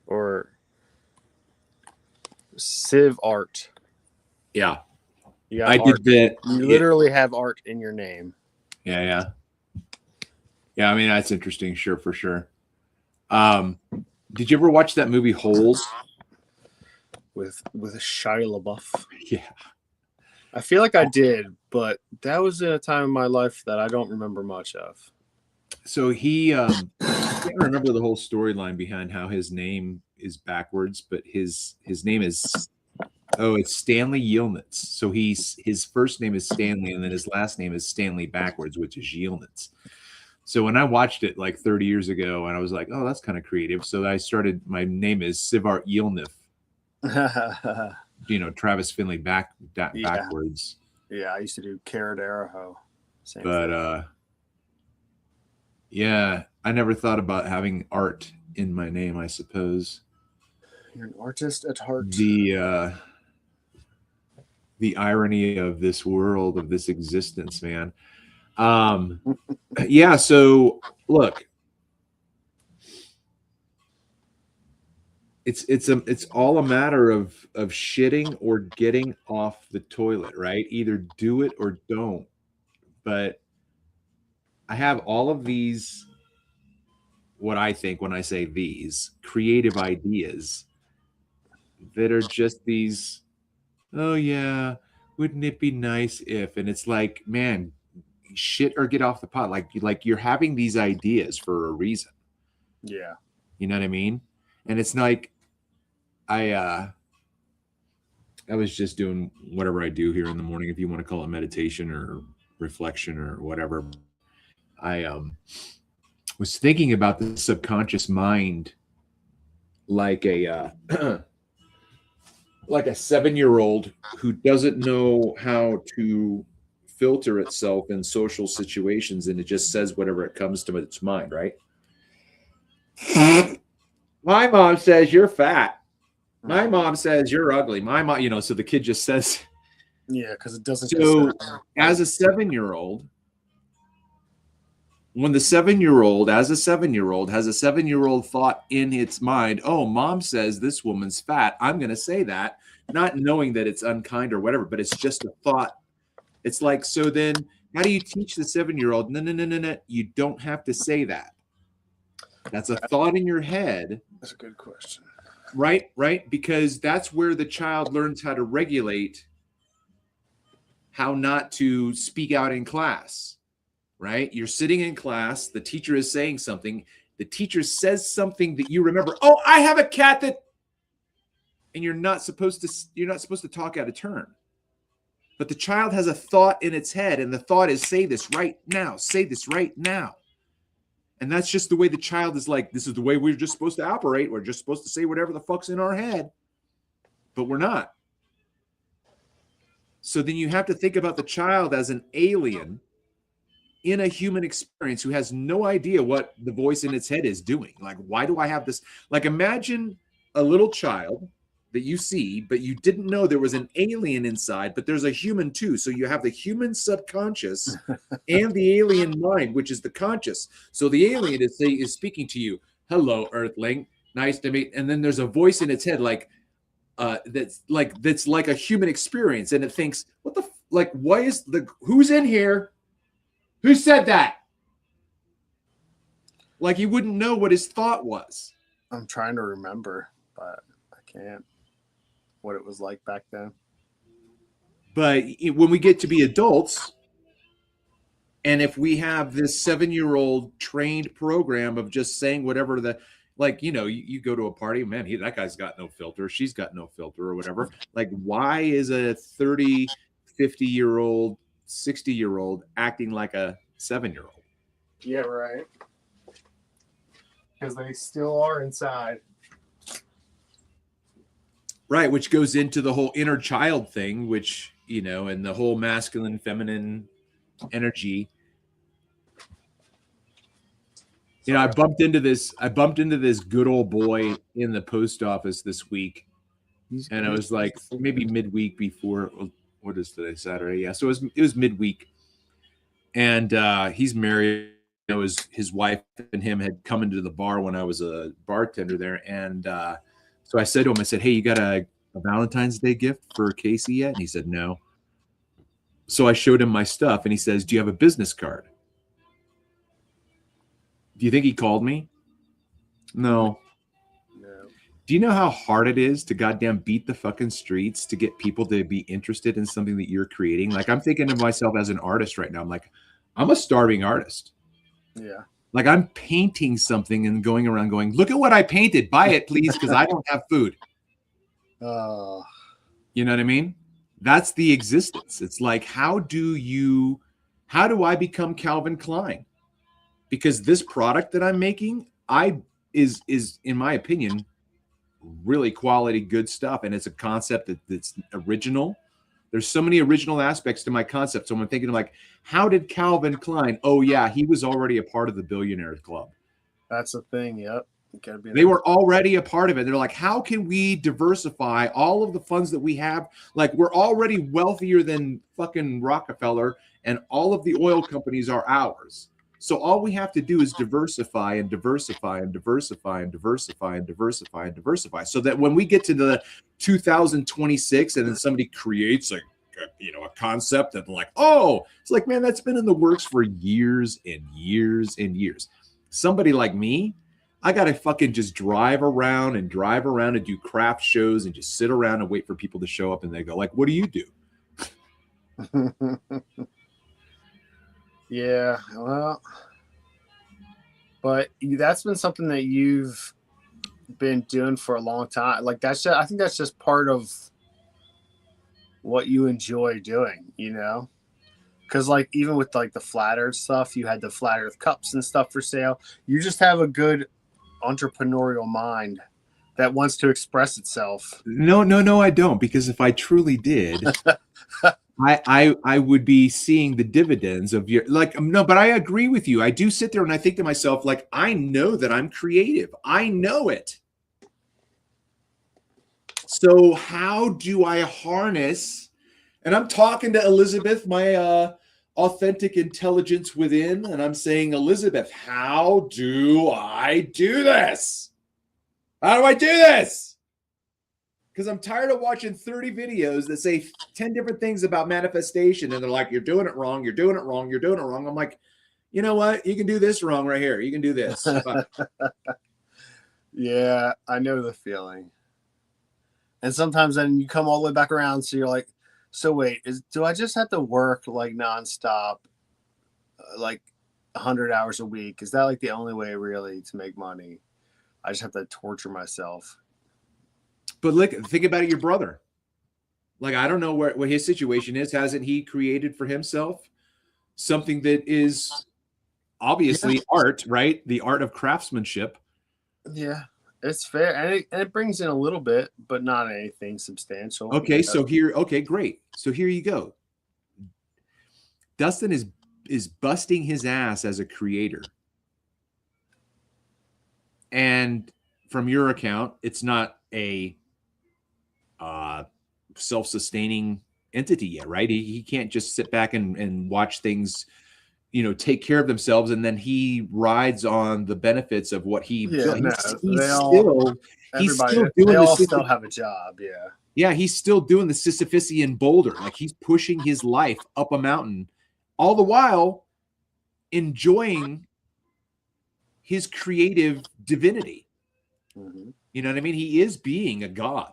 or Civ Art. Yeah, You got I art. did that. You literally have art in your name. Yeah. I mean, that's interesting. Sure, for sure. Um, did you ever watch that movie Holes? With a Shia LaBeouf. Yeah. I feel like I did, but that was in a time in my life that I don't remember much of. So I can't remember the whole storyline behind how his name is backwards, but his name is it's Stanley Yelnats. So his first name is Stanley, and then his last name is Stanley backwards, which is Yelnats. So when I watched it like 30 years ago, and I was like, oh, that's kind of creative. So I started. My name is Sivart Yelnif. Travis Finley Yeah, backwards. yeah. I used to do Carrot Araho. Same But thing. yeah, I never thought about having art in my name. I suppose You're an artist at heart. The irony of this world, of this existence, man. Um, yeah. So look, it's all a matter of shitting or getting off the toilet, right? Either do it or don't. But I have all of these, what I think when I say these creative ideas that are just these, oh yeah, wouldn't it be nice if, and it's like, man, shit or get off the pot. Like you're having these ideas for a reason. Yeah. You know what I mean? And it's like I I was just doing whatever I do here in the morning, if you want to call it meditation or reflection or whatever. I was thinking about the subconscious mind like a like a 7-year-old who doesn't know how to filter itself in social situations, and it just says whatever it comes to its mind, right? My mom says you're fat. My mom says you're ugly. My mom, so the kid just says. Yeah, because it doesn't. So as a 7-year-old, when the 7-year-old, as a 7-year-old, has a 7-year-old thought in its mind, oh, mom says this woman's fat, I'm going to say that, not knowing that it's unkind or whatever, but it's just a thought. It's like, so then how do you teach the 7-year-old? No. You don't have to say that. That's a thought in your head. That's a good question. Right. Because that's where the child learns how to regulate, how not to speak out in class. Right? You're sitting in class, the teacher is saying something, the teacher says something that you remember. Oh, I have a cat that, and you're not supposed to talk out of turn. But the child has a thought in its head, and the thought is, say this right now, say this right now. And that's just the way the child is like, this is the way we're just supposed to operate. We're just supposed to say whatever the fuck's in our head, but we're not. So then you have to think about the child as an alien in a human experience who has no idea what the voice in its head is doing. Like, why do I have this? Like, imagine a little child that you see, but you didn't know there was an alien inside, but there's a human too. So you have the human subconscious and the alien mind, which is the conscious. So the alien is speaking to you. Hello, Earthling. Nice to meet. And then there's a voice in its head, that's like a human experience, and it thinks, what the like? Why is who's in here? Who said that? Like, you wouldn't know what his thought was. I'm trying to remember, but I can't. What it was like back then. But when we get to be adults, and if we have this 7-year-old trained program of just saying whatever you go to a party, man, that guy's got no filter, she's got no filter or whatever. Like, why is a 30, 50-year-old, 60-year-old acting like a 7-year-old? Yeah, right. Because they still are inside. Right, which goes into the whole inner child thing, which, and the whole masculine, feminine energy. I bumped into this good old boy in the post office this week. And it was like maybe midweek before, what is today, Saturday? Yeah, so it was midweek. And he's married, know, his wife and him had come into the bar when I was a bartender there, and so I said to him, I said, "Hey, you got a Valentine's Day gift for Casey yet?" And he said, "No." So I showed him my stuff, and he says, "Do you have a business card?" Do you think he called me? No. No. Do you know how hard it is to goddamn beat the fucking streets to get people to be interested in something that you're creating? Like, I'm thinking of myself as an artist right now. I'm like, I'm a starving artist. Yeah. Like, I'm painting something and going around going, look at what I painted. Buy it, please, because I don't have food. You know what I mean? That's the existence. It's like, how do I become Calvin Klein? Because this product that I'm making, is in my opinion, really quality, good stuff. And it's a concept that's original. There's so many original aspects to my concept. So I'm thinking like, how did Calvin Klein? Oh yeah, he was already a part of the Billionaires Club. That's the thing. Yep. They were already a part of it. They're like, how can we diversify all of the funds that we have? Like, we're already wealthier than fucking Rockefeller, and all of the oil companies are ours. So all we have to do is diversify and diversify and diversify and diversify and diversify and diversify, so that when we get to the 2026 and then somebody creates a concept that like, oh, it's like, man, that's been in the works for years and years and years. Somebody like me, I got to fucking just drive around and do craft shows and just sit around and wait for people to show up, and they go like, what do you do? Yeah, well, but that's been something that you've been doing for a long time. Like I think that's just part of what you enjoy doing, because like even with like the flat earth stuff, you had the flat earth cups and stuff for sale. You just have a good entrepreneurial mind that wants to express itself. No, I don't, because if I truly did, I would be seeing the dividends of your, like, no, but I agree with you. I do sit there and I think to myself, like, I know that I'm creative. I know it. So how do I harness? And I'm talking to Elizabeth, my authentic intelligence within, and I'm saying, Elizabeth, how do I do this? How do I do this? Because I'm tired of watching 30 videos that say 10 different things about manifestation, and they're like, you're doing it wrong, you're doing it wrong, you're doing it wrong. I'm like, you know what? You can do this wrong right here. You can do this. Yeah, I know the feeling. And sometimes then you come all the way back around, so you're like, so wait, do I just have to work like nonstop, like 100 hours a week? Is that like the only way really to make money? I just have to torture myself. But look, think about it, your brother. Like, I don't know what his situation is. Hasn't he created for himself something that is obviously art, right? The art of craftsmanship. Yeah, it's fair. And it brings in a little bit, but not anything substantial. Okay, okay, great. So here you go. Dustin is busting his ass as a creator. And from your account, it's not a self-sustaining entity yet, right? He can't just sit back and watch things, take care of themselves, and then he rides on the benefits of what he built. He's still doing all still have a job. Yeah, he's still doing the Sisyphusian boulder. Like, he's pushing his life up a mountain, all the while enjoying his creative divinity. Mm-hmm. You know what I mean? He is being a god.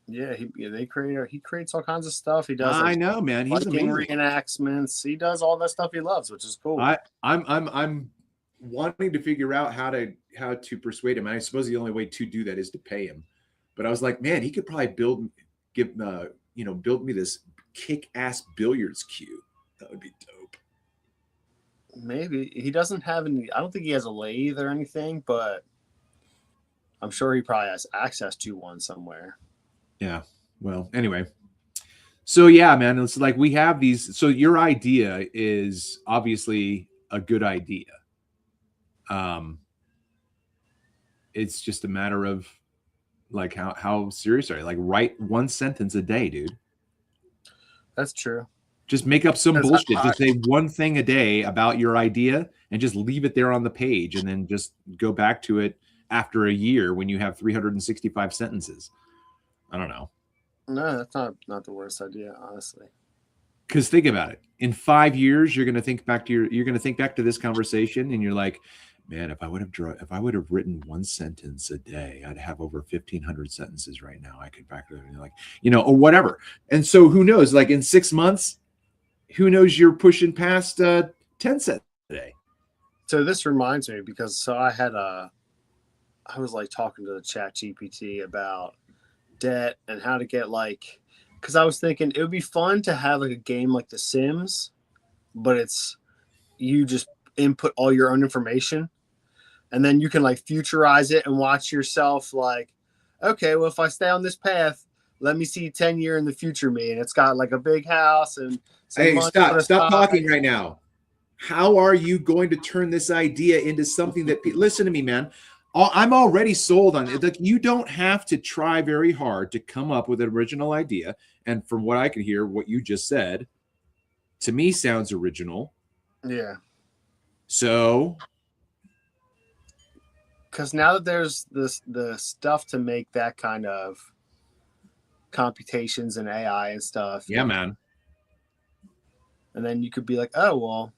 Yeah, he creates all kinds of stuff. He does. I know, man. He's amazing. Reenactments. He does all that stuff he loves, which is cool. I'm wanting to figure out how to persuade him. And I suppose the only way to do that is to pay him. But I was like, man, he could probably build me this kick-ass billiards cue. That would be dope. Maybe he doesn't have any. I don't think he has a lathe or anything, but I'm sure he probably has access to one somewhere. Yeah. Well, anyway. So yeah, man, it's like we have these. So your idea is obviously a good idea. It's just a matter of like how serious are you? Like, write one sentence a day, dude. That's true. Just make up some 'Cause bullshit. Just say one thing a day about your idea and just leave it there on the page, and then just go back to it after a year when you have 365 sentences. I don't know. No, that's not the worst idea, honestly. Because think about it. In 5 years, you're gonna think back to this conversation, and you're like, man, if I would have written one sentence a day, I'd have over 1,500 sentences right now. I could back it, like, or whatever. And so who knows? Like in 6 months, who knows? You're pushing past 10 sentences a day. So this reminds me, because I was like talking to the Chat GPT about debt and how to get because I was thinking it would be fun to have like a game like The Sims, but it's you just input all your own information, and then you can like futurize it and watch yourself like, okay, well if I stay on this path, let me see 10 year in the future me, and it's got like a big house and some Hey, money stop talking right now. How are you going to turn this idea into something that listen to me, man? I'm already sold on it. Like, you don't have to try very hard to come up with an original idea. And from what I can hear, what you just said to me sounds original. Yeah. So, because now that there's the stuff to make that kind of computations and AI and stuff. Yeah, man. And then you could be like, oh, well,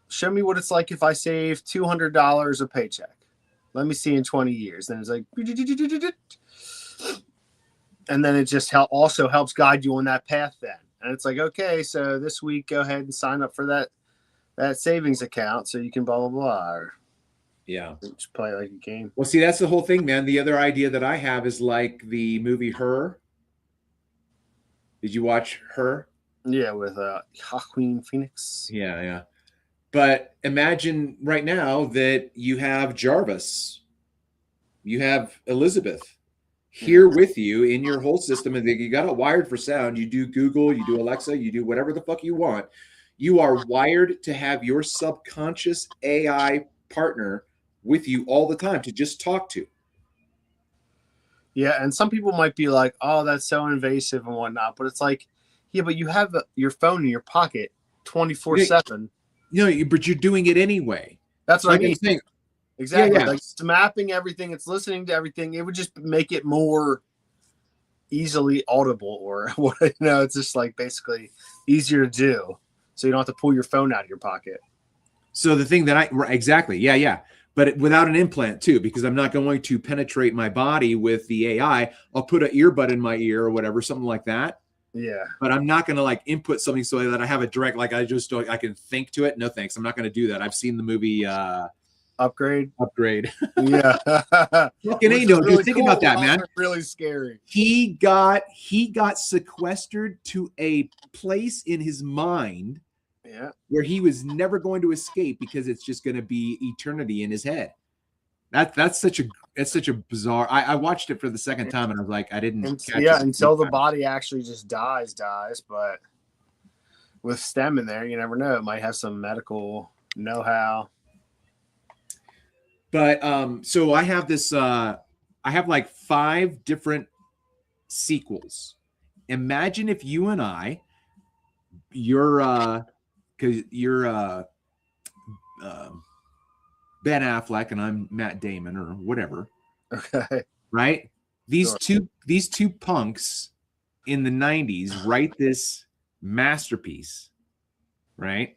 show me what it's like if I save $200 a paycheck. Let me see in 20 years. Then it's like, and then it just also helps guide you on that path then. And it's like, okay, so this week, go ahead and sign up for that savings account so you can blah, blah, blah. Or yeah. just play like a game. Well, see, that's the whole thing, man. The other idea that I have is like the movie Her. Did you watch Her? Yeah, with Joaquin Phoenix. Yeah. But imagine right now that you have Jarvis, you have Elizabeth here with you in your whole system, and you got it wired for sound. You do Google, you do Alexa, you do whatever the fuck you want. You are wired to have your subconscious AI partner with you all the time to just talk to. Yeah, and some people might be like, oh, that's so invasive and whatnot. But it's like, yeah, but you have your phone in your pocket 24/7. But you're doing it anyway. That's what I mean. I'm saying. Exactly. Yeah. Like it's mapping everything, it's listening to everything. It would just make it more easily audible, or what, it's just like basically easier to do. So you don't have to pull your phone out of your pocket. So the thing that exactly. Yeah. But without an implant too, because I'm not going to penetrate my body with the AI. I'll put an earbud in my ear or whatever, something like that. Yeah. But I'm not going to like input something so that I have a direct, like I can think to it. No, thanks. I'm not going to do that. I've seen the movie Upgrade. Yeah. Fucking ain't no, dude. Think about that, man. Really scary. He got sequestered to a place in his mind. Yeah. Where he was never going to escape because it's just going to be eternity in his head. That's such a bizarre. I watched it for the second time and I was like, I didn't. Until the body actually just dies. But with STEM in there, you never know. It might have some medical know-how. But so I have this. I have like 5 different sequels. Imagine if you and I, because you're Ben Affleck and I'm Matt Damon or whatever. Okay. Right? These two punks in the 90s write this masterpiece, right?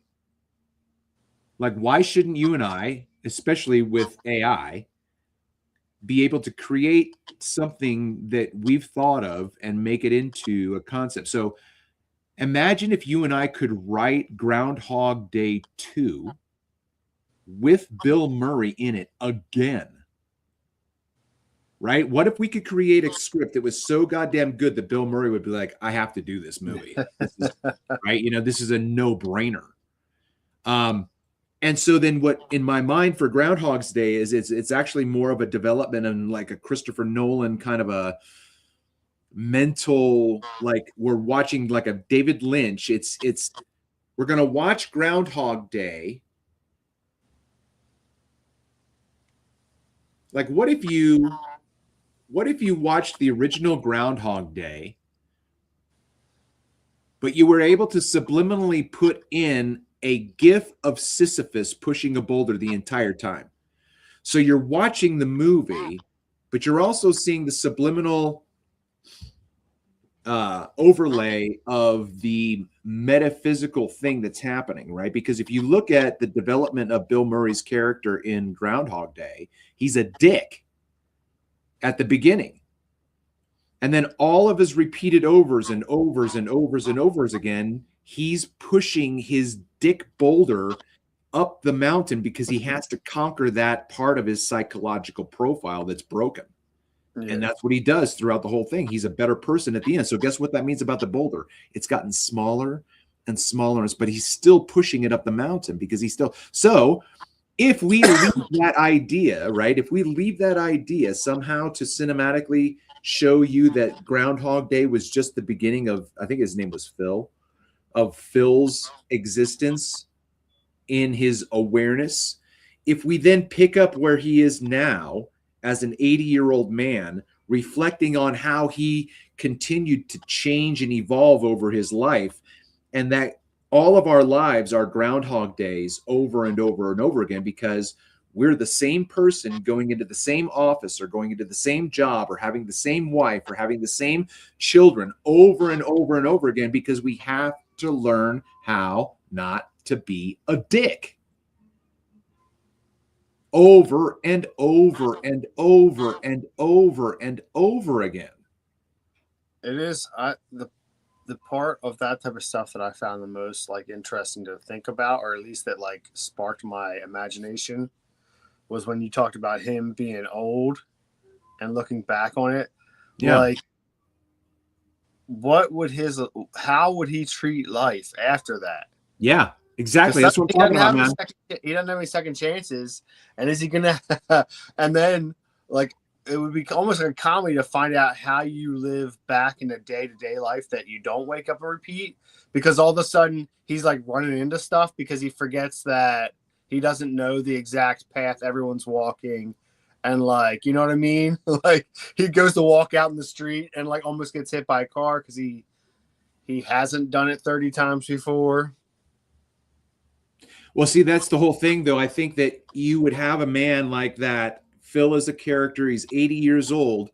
Like, why shouldn't you and I, especially with AI, be able to create something that we've thought of and make it into a concept? So imagine if you and I could write Groundhog Day 2 with Bill Murray in it again. Right? What if we could create a script that was so goddamn good that Bill Murray would be like, I have to do this movie. Right? This is a no-brainer. And so then what in my mind for Groundhog's Day is it's actually more of a development and like a Christopher Nolan kind of a mental, like we're watching like a David Lynch. We're going to watch Groundhog Day. Like, what if you watched the original Groundhog Day but you were able to subliminally put in a gif of Sisyphus pushing a boulder the entire time. So you're watching the movie, but you're also seeing the subliminal overlay of the metaphysical thing that's happening, right? Because if you look at the development of Bill Murray's character in Groundhog Day, he's a dick at the beginning. And then all of his repeated overs and overs and overs and overs again, he's pushing his dick boulder up the mountain because he has to conquer that part of his psychological profile that's broken. Yeah. And that's what he does throughout the whole thing. He's a better person at the end. So guess what that means about the boulder? It's gotten smaller and smaller, but he's still pushing it up the mountain because he's still. So if we leave that idea, right? If we leave that idea somehow to cinematically show you that Groundhog Day was just the beginning of, I think his name was Phil, of Phil's existence in his awareness. If we then pick up where he is now as an 80-year-old man, reflecting on how he continued to change and evolve over his life, and that all of our lives are Groundhog Days over and over and over again, because we're the same person going into the same office or going into the same job or having the same wife or having the same children over and over and over again, because we have to learn how not to be a dick over and over and over and over and over again. It is the part of that type of stuff that I found the most like interesting to think about, or at least that like sparked my imagination, was when you talked about him being old and looking back on it. Yeah. Like, how would he treat life after that? Yeah, exactly. That's what I'm talking about, man. He doesn't have any second chances. And is he going to, and then like, it would be almost like a comedy to find out how you live back in a day-to-day life that you don't wake up and repeat, because all of a sudden he's like running into stuff because he forgets that he doesn't know the exact path everyone's walking. And like, you know what I mean? Like he goes to walk out in the street and like almost gets hit by a car because he hasn't done it 30 times before. Well, see, that's the whole thing, though. I think that you would have a man like that. Phil is a character. He's 80 years old.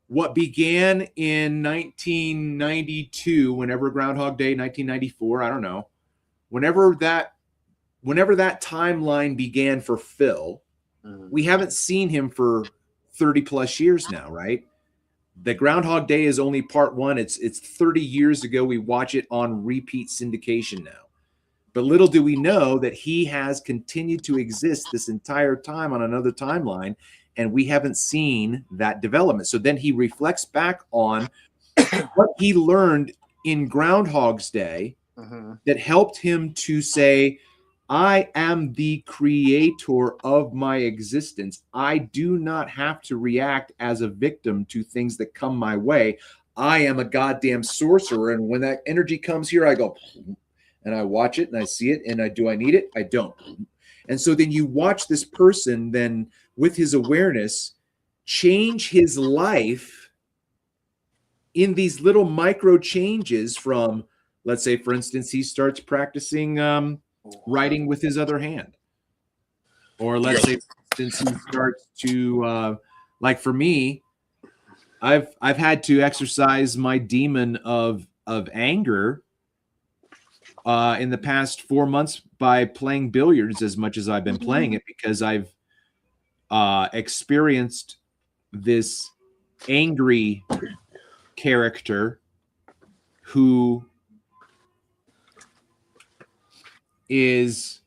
What began in 1992, whenever Groundhog Day, 1994, I don't know, whenever that timeline began for Phil, we haven't seen him for 30 plus years now, right? The Groundhog Day is only part one. It's 30 years ago. We watch it on repeat syndication now. But little do we know that he has continued to exist this entire time on another timeline, and we haven't seen that development. So then he reflects back on what he learned in Groundhog's Day that helped him to say, I am the creator of my existence. I do not have to react as a victim to things that come my way. I am a goddamn sorcerer, and when that energy comes here, I go... and I watch it and I see it and do I need it? I don't. And so then you watch this person then with his awareness change his life in these little micro changes from, let's say, for instance, he starts practicing writing with his other hand. Or let's say, since he starts to, like for me, I've had to exercise my demon of anger in the past 4 months by playing billiards as much as I've been playing it, because I've experienced this angry character who is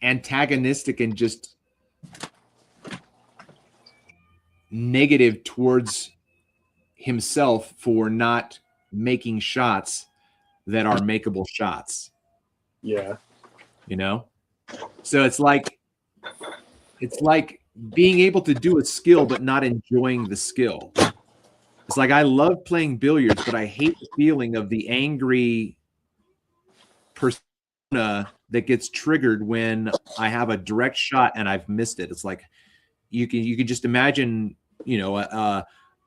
antagonistic and just negative towards himself for not making shots that are makeable shots. Yeah. You know? So it's like being able to do a skill but not enjoying the skill. It's like I love playing billiards, but I hate the feeling of the angry persona that gets triggered when I have a direct shot and I've missed it. It's like you can just imagine, you know,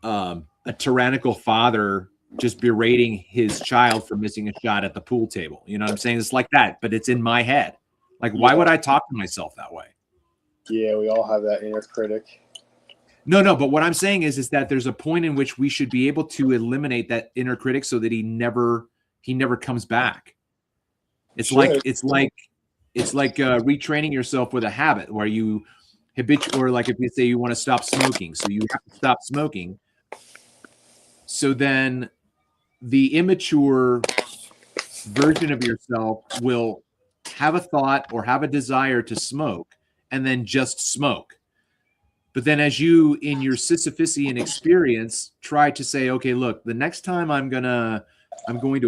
a tyrannical father just berating his child for missing a shot at the pool table. You know what I'm saying? It's like that, but it's in my head. Like, why would I talk to myself that way? Yeah, we all have that inner critic. No, but what I'm saying is that there's a point in which we should be able to eliminate that inner critic so that he never comes back. It's like retraining yourself with a habit where you or like if you say you want to stop smoking, so you have to stop smoking. So then the immature version of yourself will have a thought or have a desire to smoke and then just smoke. But then as you, in your Sisyphusian experience, try to say, okay, look, the next time I'm going to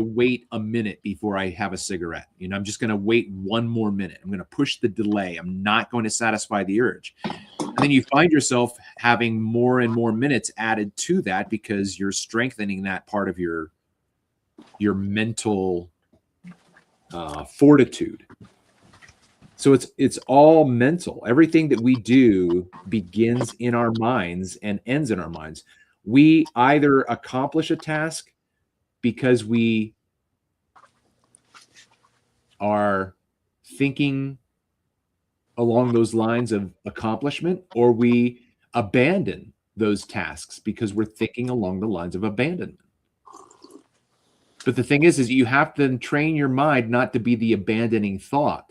wait a minute before I have a cigarette. You know, I'm just going to wait one more minute. I'm going to push the delay. I'm not going to satisfy the urge. And then you find yourself having more and more minutes added to that because you're strengthening that part of your mental fortitude. So it's all mental. Everything that we do begins in our minds and ends in our minds. We either accomplish a task because we are thinking along those lines of accomplishment, or we abandon those tasks because we're thinking along the lines of abandonment. But the thing is you have to train your mind not to be the abandoning thought,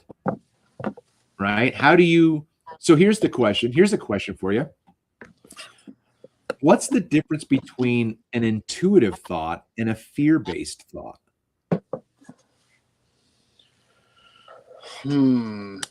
right? So here's the question. Here's a question for you. What's the difference between an intuitive thought and a fear-based thought? Do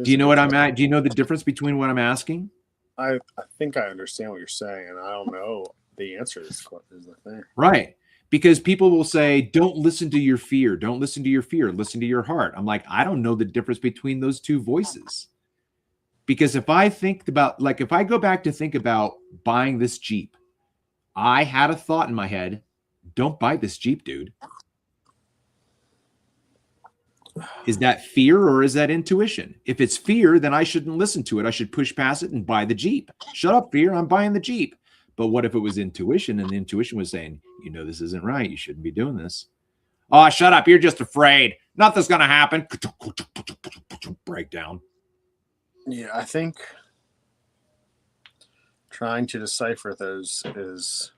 you know what I'm at? Do you know the difference between what I'm asking? I think I understand what you're saying, and I don't know the answer to this question is the thing. Right. Because people will say, don't listen to your fear. Don't listen to your fear. Listen to your heart. I'm like, I don't know the difference between those two voices. Because if I think about, like, if I go back to think about buying this Jeep, I had a thought in my head, don't buy this Jeep, dude. Is that fear or is that intuition? If it's fear, then I shouldn't listen to it. I should push past it and buy the Jeep. Shut up, fear. I'm buying the Jeep. But what if it was intuition and the intuition was saying, you know, this isn't right. You shouldn't be doing this. Oh, shut up. You're just afraid. Nothing's going to happen. Breakdown. Yeah, I think trying to decipher those is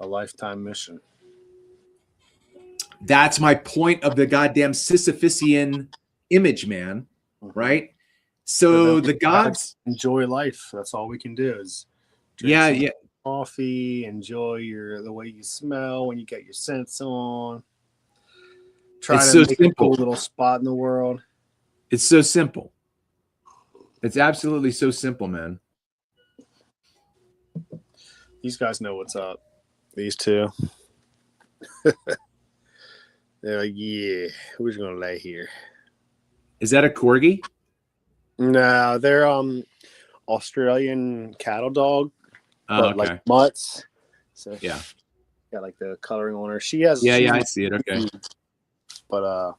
a lifetime mission. That's my point of the goddamn Sisyphusian image, man. Right? So the gods enjoy life. That's all we can do is drink coffee, enjoy the way you smell when you get your scents on. Try to make a cool little spot in the world. It's so simple. It's absolutely so simple, man. These guys know what's up. These two. They're like, yeah, who's gonna lay here? Is that a corgi? No, they're Australian cattle dog, but like mutts. So yeah, got like the coloring on her. She has I see it. Okay, but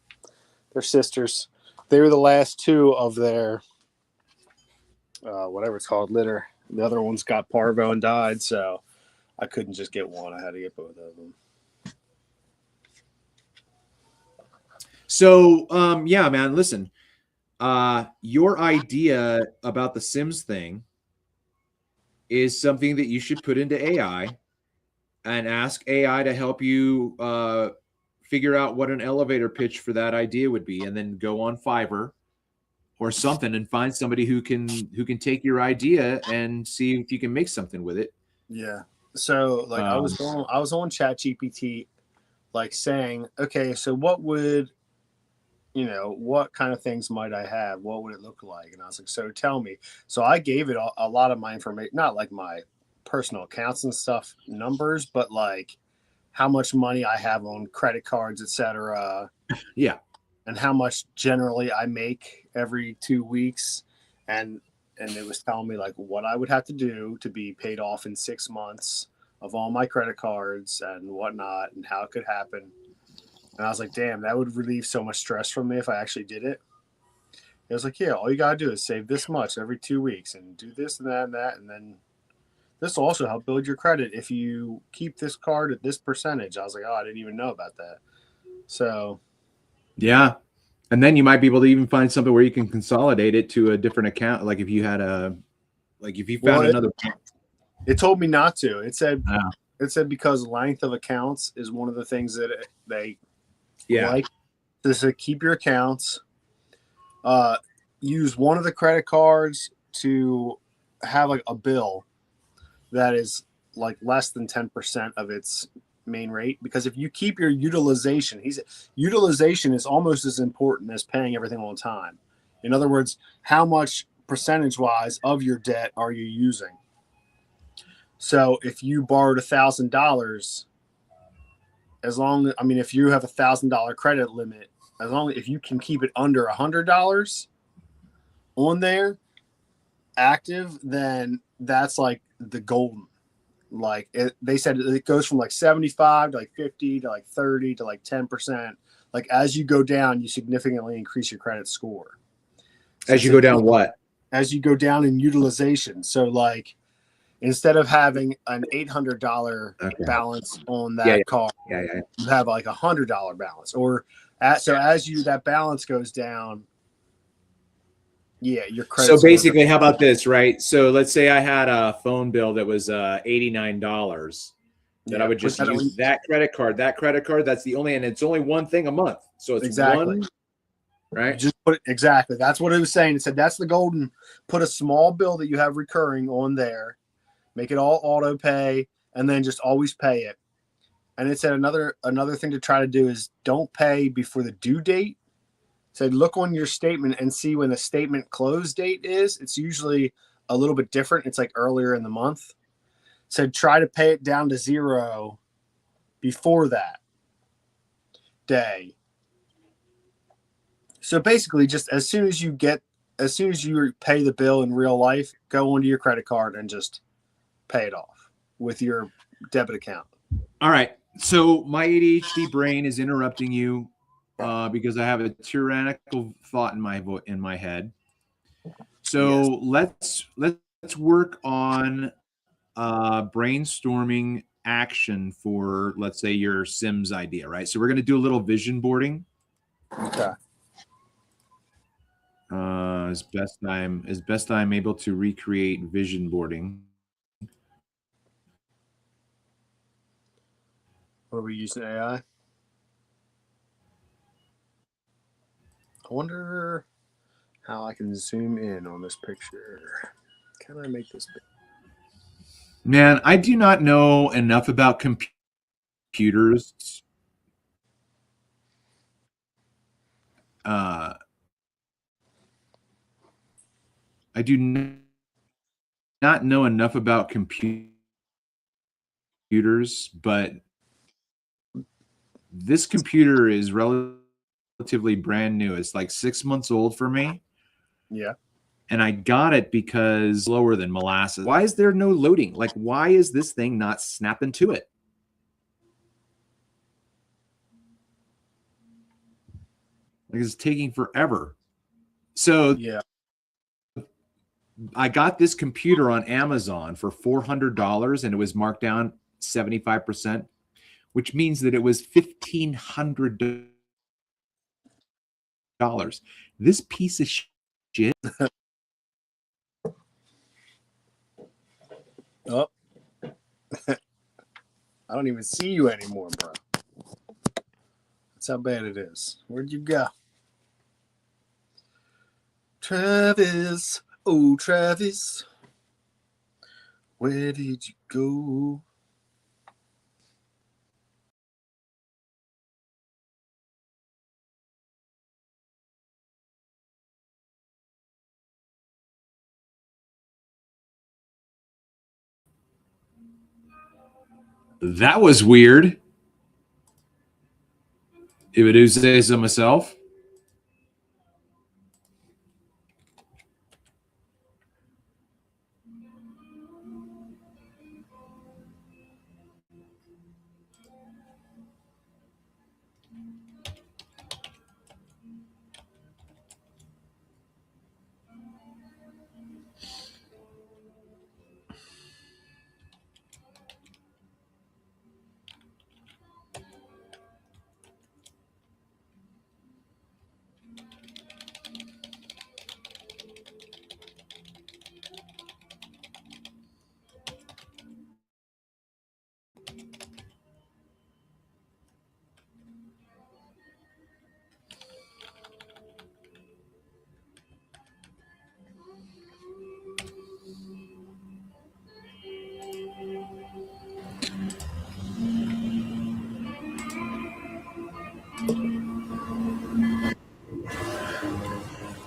they're sisters. They were the last two of their whatever it's called litter. The other ones got parvo and died, so I couldn't just get one. I had to get both of them. So, yeah, man, listen, your idea about the Sims thing is something that you should put into AI and ask AI to help you figure out what an elevator pitch for that idea would be, and then go on Fiverr or something and find somebody who can take your idea and see if you can make something with it. Yeah. So like I was on ChatGPT, like saying, okay, so what kind of things might I have? What would it look like? And I was like, so tell me. So I gave it a lot of my information, not like my personal accounts and stuff, numbers, but like how much money I have on credit cards, etc. Yeah. And how much generally I make every 2 weeks. And it was telling me like what I would have to do to be paid off in 6 months of all my credit cards and whatnot, and how it could happen. And I was like, damn, that would relieve so much stress from me if I actually did it. It was like, yeah, all you got to do is save this much every 2 weeks and do this and that and that. And then this will also help build your credit if you keep this card at this percentage. I was like, oh, I didn't even know about that. So Yeah. And then you might be able to even find something where you can consolidate it to a different account. Like if you had a, like if you well, found another. it told me not to. Uh, It said because length of accounts is one of the things that they yeah. like. This to keep your accounts. Uh, use one of the credit cards to have like a bill that is like less than 10% of its main rate, because if you keep your utilization is almost as important as paying everything on time. In other words, how much percentage wise of your debt are you using? So if you borrowed $1,000, as long, I mean, if you have $1,000 credit limit, as long if you can keep it under $100 on there active, then that's like the golden. Like they said, it goes from like 75 to like 50 to like 30 to like 10%. Like as you go down, you significantly increase your credit score. So As it's you a, go down what? as you go down in utilization. So like instead of having an $800 Okay. balance on Yeah. that card, Yeah. Yeah. you have like $100 balance. Or so as you that balance goes down, yeah, your credit So score goes. basically, how about this, right? So let's say I had a phone bill that was $89. That I Yeah, would put just that use on. that credit card. That credit card, that's the only, and it's only one thing a month. So it's Exactly. one, right? Just put it exactly. That's what it was saying. It said that's the golden. Put a small bill that you have recurring on there, make it all auto pay, and then just always pay it. And it said another thing to try to do is don't pay before the due date. It said look on your statement and see when the statement close date is. It's usually a little bit different. It's like earlier in the month. It said try to pay it down to zero before that day. So basically, just as soon as you pay the bill in real life, go onto your credit card and just pay it off with your debit account. All right. So my ADHD brain is interrupting you because I have a tyrannical thought in my head. Yes. So let's work on brainstorming action for, let's say, your Sims idea, right? So we're going to do a little vision boarding. Okay. As best I'm able to recreate vision boarding. What are we using AI? I wonder how I can zoom in on this picture. Can I make this big? Man, I do not know enough about computers. Uh, I do not know enough about computers, but this computer is relatively brand new. It's like 6 months old for me. Yeah. And I got it because slower than molasses. Why is there no loading? Like, why is this thing not snapping to it? Like, it's taking forever. So Yeah. I got this computer on Amazon for $400 and it was marked down 75%, which means that it was $1,500. This piece of shit. Oh, I don't even see you anymore, bro. That's how bad it is. Where'd you go? Travis. Oh, Travis. Where did you go? That was weird. If I do say so myself.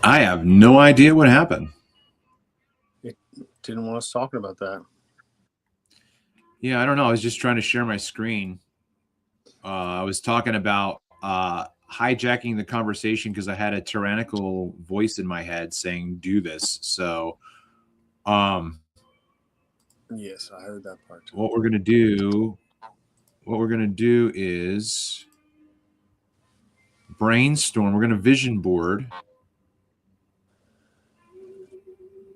I have no idea what happened. It didn't want us talking about that. Yeah, I don't know. I was just trying to share my screen. I was talking about hijacking the conversation because I had a tyrannical voice in my head saying, "Do this." So, Yes, I heard that part too. what we're gonna do? What we're gonna do is brainstorm. We're gonna vision board.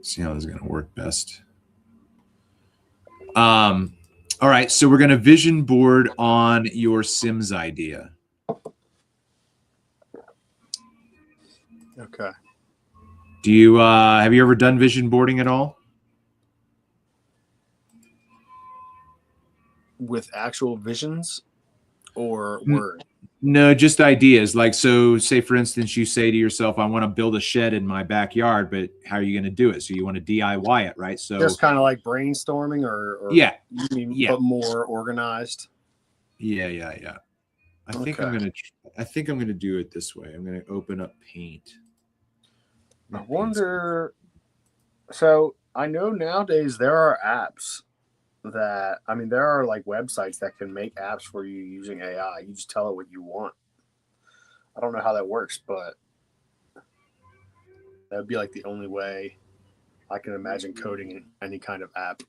See how this is gonna work best. All right, so we're gonna vision board on your Sims idea. Okay. Do you have you ever done vision boarding at all? With actual visions or word? No, just ideas. Like, so say for instance, you say to yourself, I want to build a shed in my backyard, but how are you going to do it? So you want to DIY it, right? So Just kind of like brainstorming, or yeah, you mean, yeah, but more organized. yeah. Okay. I think I'm gonna do it this way. I'm gonna open up Paint. I wonder. So I know nowadays there are apps that, I mean, there are like websites that can make apps for you using AI. You just tell it what you want. I don't know how that works, but that would be like the only way I can imagine coding any kind of app.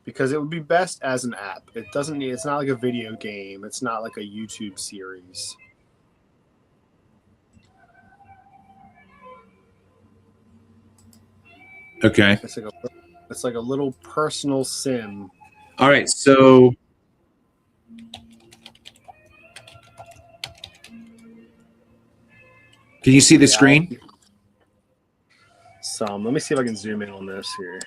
Because it would be best as an app. It doesn't need, it's not like a video game. It's not like a YouTube series. Okay. It's like a little personal sim. All right. So can you see the screen? Some. Let me see if I can zoom in on this here.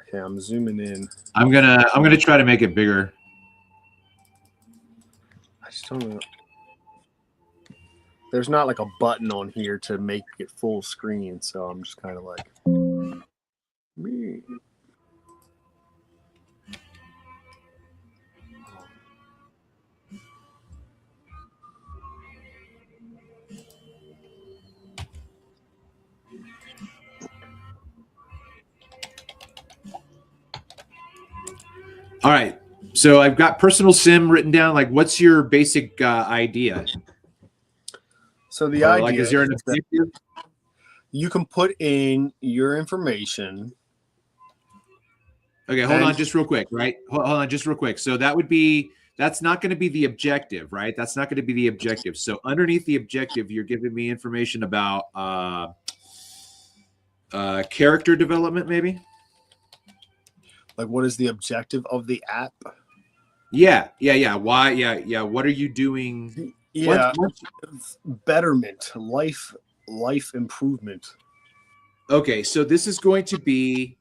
Okay, I'm zooming in. I'm gonna try to make it bigger. I just don't know. There's not like a button on here to make it full screen, so I'm just kind of like me. All right. So I've got personal sim written down. Like, what's your basic idea? So the Or idea like, is there an is that objective? you can put in your information. Okay, hold on just real quick, right? Hold on just real quick. So that's not going to be the objective, right? That's not going to be the objective. So underneath the objective, you're giving me information about character development, maybe? Like, what is the objective of the app? Yeah. Why? Yeah. What are you doing? Yeah, betterment, life improvement. Okay, so this is going to be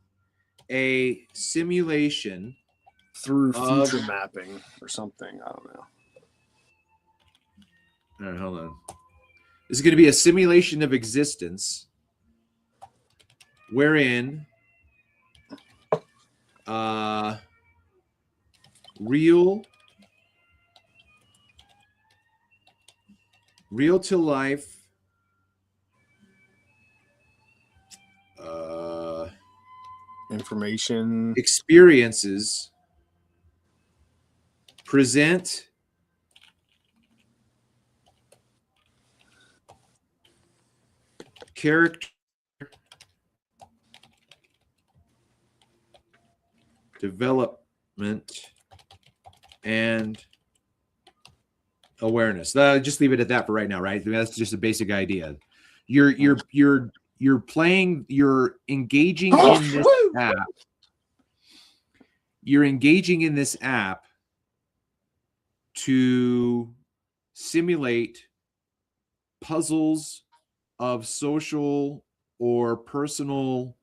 a simulation Through future mapping or something. I don't know. All right, hold on. This is going to be a simulation of existence wherein real to life information experiences present character development and awareness. Just leave it at that for right now, right? That's just a basic idea. You're playing, you're engaging in this app. You're engaging in this app to simulate puzzles of social or personal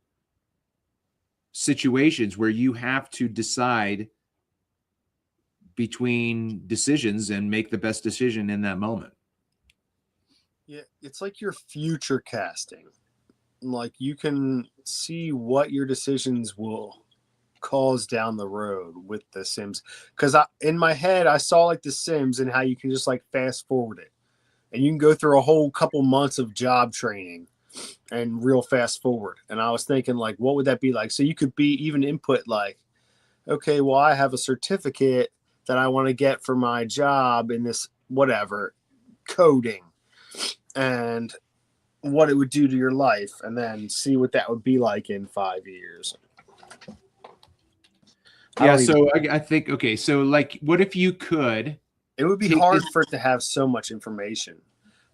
situations where you have to decide between decisions and make the best decision in that moment. Yeah, it's like you're future casting. Like, you can see what your decisions will calls down the road with The Sims, because in my head I saw like The Sims and how you can just like fast forward it, and you can go through a whole couple months of job training and real fast forward. And I was thinking like, what would that be like? So you could be even input like, okay, well, I have a certificate that I want to get for my job in this whatever coding, and what it would do to your life, and then see what that would be like in 5 years. I Yeah, don't even. so I think okay, so like what if you could It would be take hard this. for it to have so much information.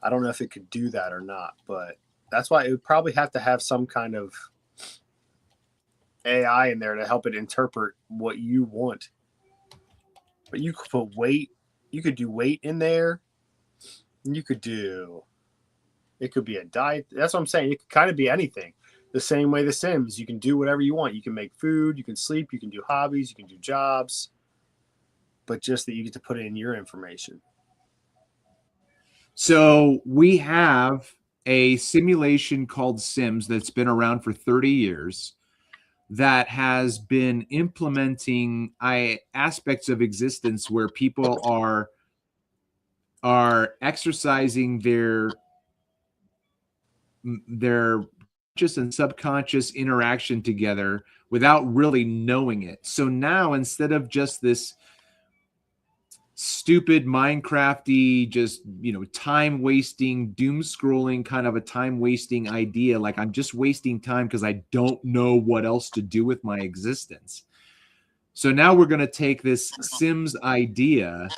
I don't know if it could do that or not, but that's why it would probably have to have some kind of AI in there to help it interpret what you want. But you could put weight, you could do weight in there. You could do, it could be a diet. That's what I'm saying. It could kind of be anything. The same way The Sims, you can do whatever you want. You can make food, you can sleep, you can do hobbies, you can do jobs, but just that you get to put in your information. So we have a simulation called Sims that's been around for 30 years that has been implementing aspects of existence where people are exercising their conscious and subconscious interaction together without really knowing it. So now instead of just this stupid Minecrafty, just time wasting, doom scrolling kind of a time wasting idea, like I'm just wasting time because I don't know what else to do with my existence. So now we're going to take this Sims idea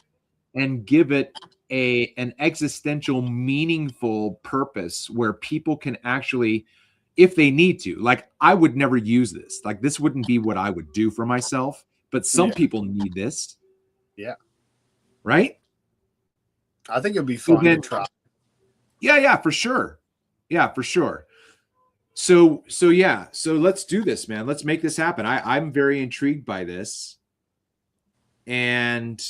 and give it an existential, meaningful purpose where people can actually, if they need to, like I would never use this. Like this wouldn't be what I would do for myself, but some Yeah. people need this, Yeah. right? I think it'd be So fun to then, try. yeah, for sure. Yeah, for sure. So yeah, so let's do this, man. Let's make this happen. I'm very intrigued by this. And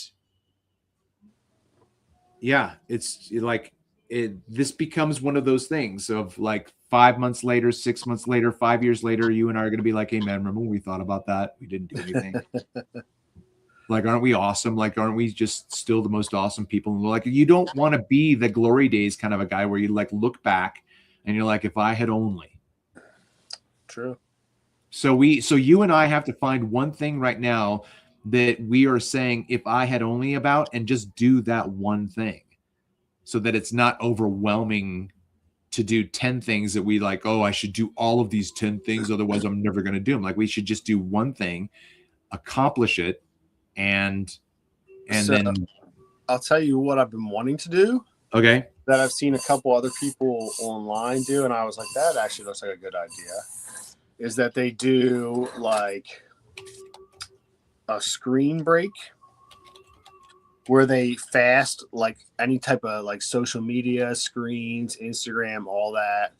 yeah, it's like this becomes one of those things of like 5 months later, 6 months later, 5 years later, you and I are going to be like, hey man, remember when we thought about that? We didn't do anything. Like, aren't we awesome? Like, aren't we just still the most awesome people? Like, you don't want to be the glory days kind of a guy where you like look back and you're like, if I had only. True. So you and I have to find one thing right now that we are saying if I had only about, and just do that one thing so that it's not overwhelming to do 10 things that we like, oh, I should do all of these 10 things. Otherwise I'm never going to do them. Like we should just do one thing, accomplish it. And So then, I'll tell you what I've been wanting to do okay. that I've seen a couple other people online do, and I was like, that actually looks like a good idea. Is that they do like a screen break where they fast like any type of like social media screens, Instagram, all that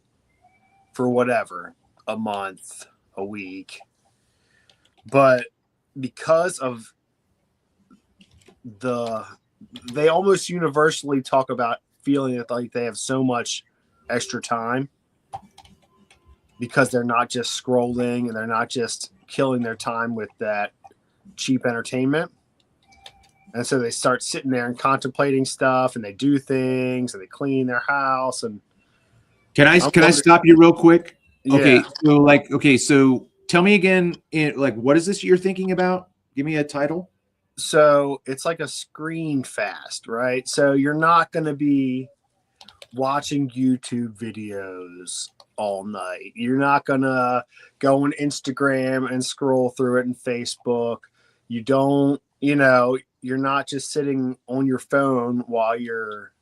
for whatever, a month, a week. But because of they almost universally talk about feeling that like they have so much extra time because they're not just scrolling and they're not just killing their time with that cheap entertainment. And so they start sitting there and contemplating stuff, and they do things, and they clean their house. And Can I stop you real quick? yeah. So tell me again, like what is this you're thinking about? Give me a title. So it's like a screen fast, right? So you're not going to be watching YouTube videos all night. You're not going to go on Instagram and scroll through it and Facebook. You don't, you're not just sitting on your phone while you're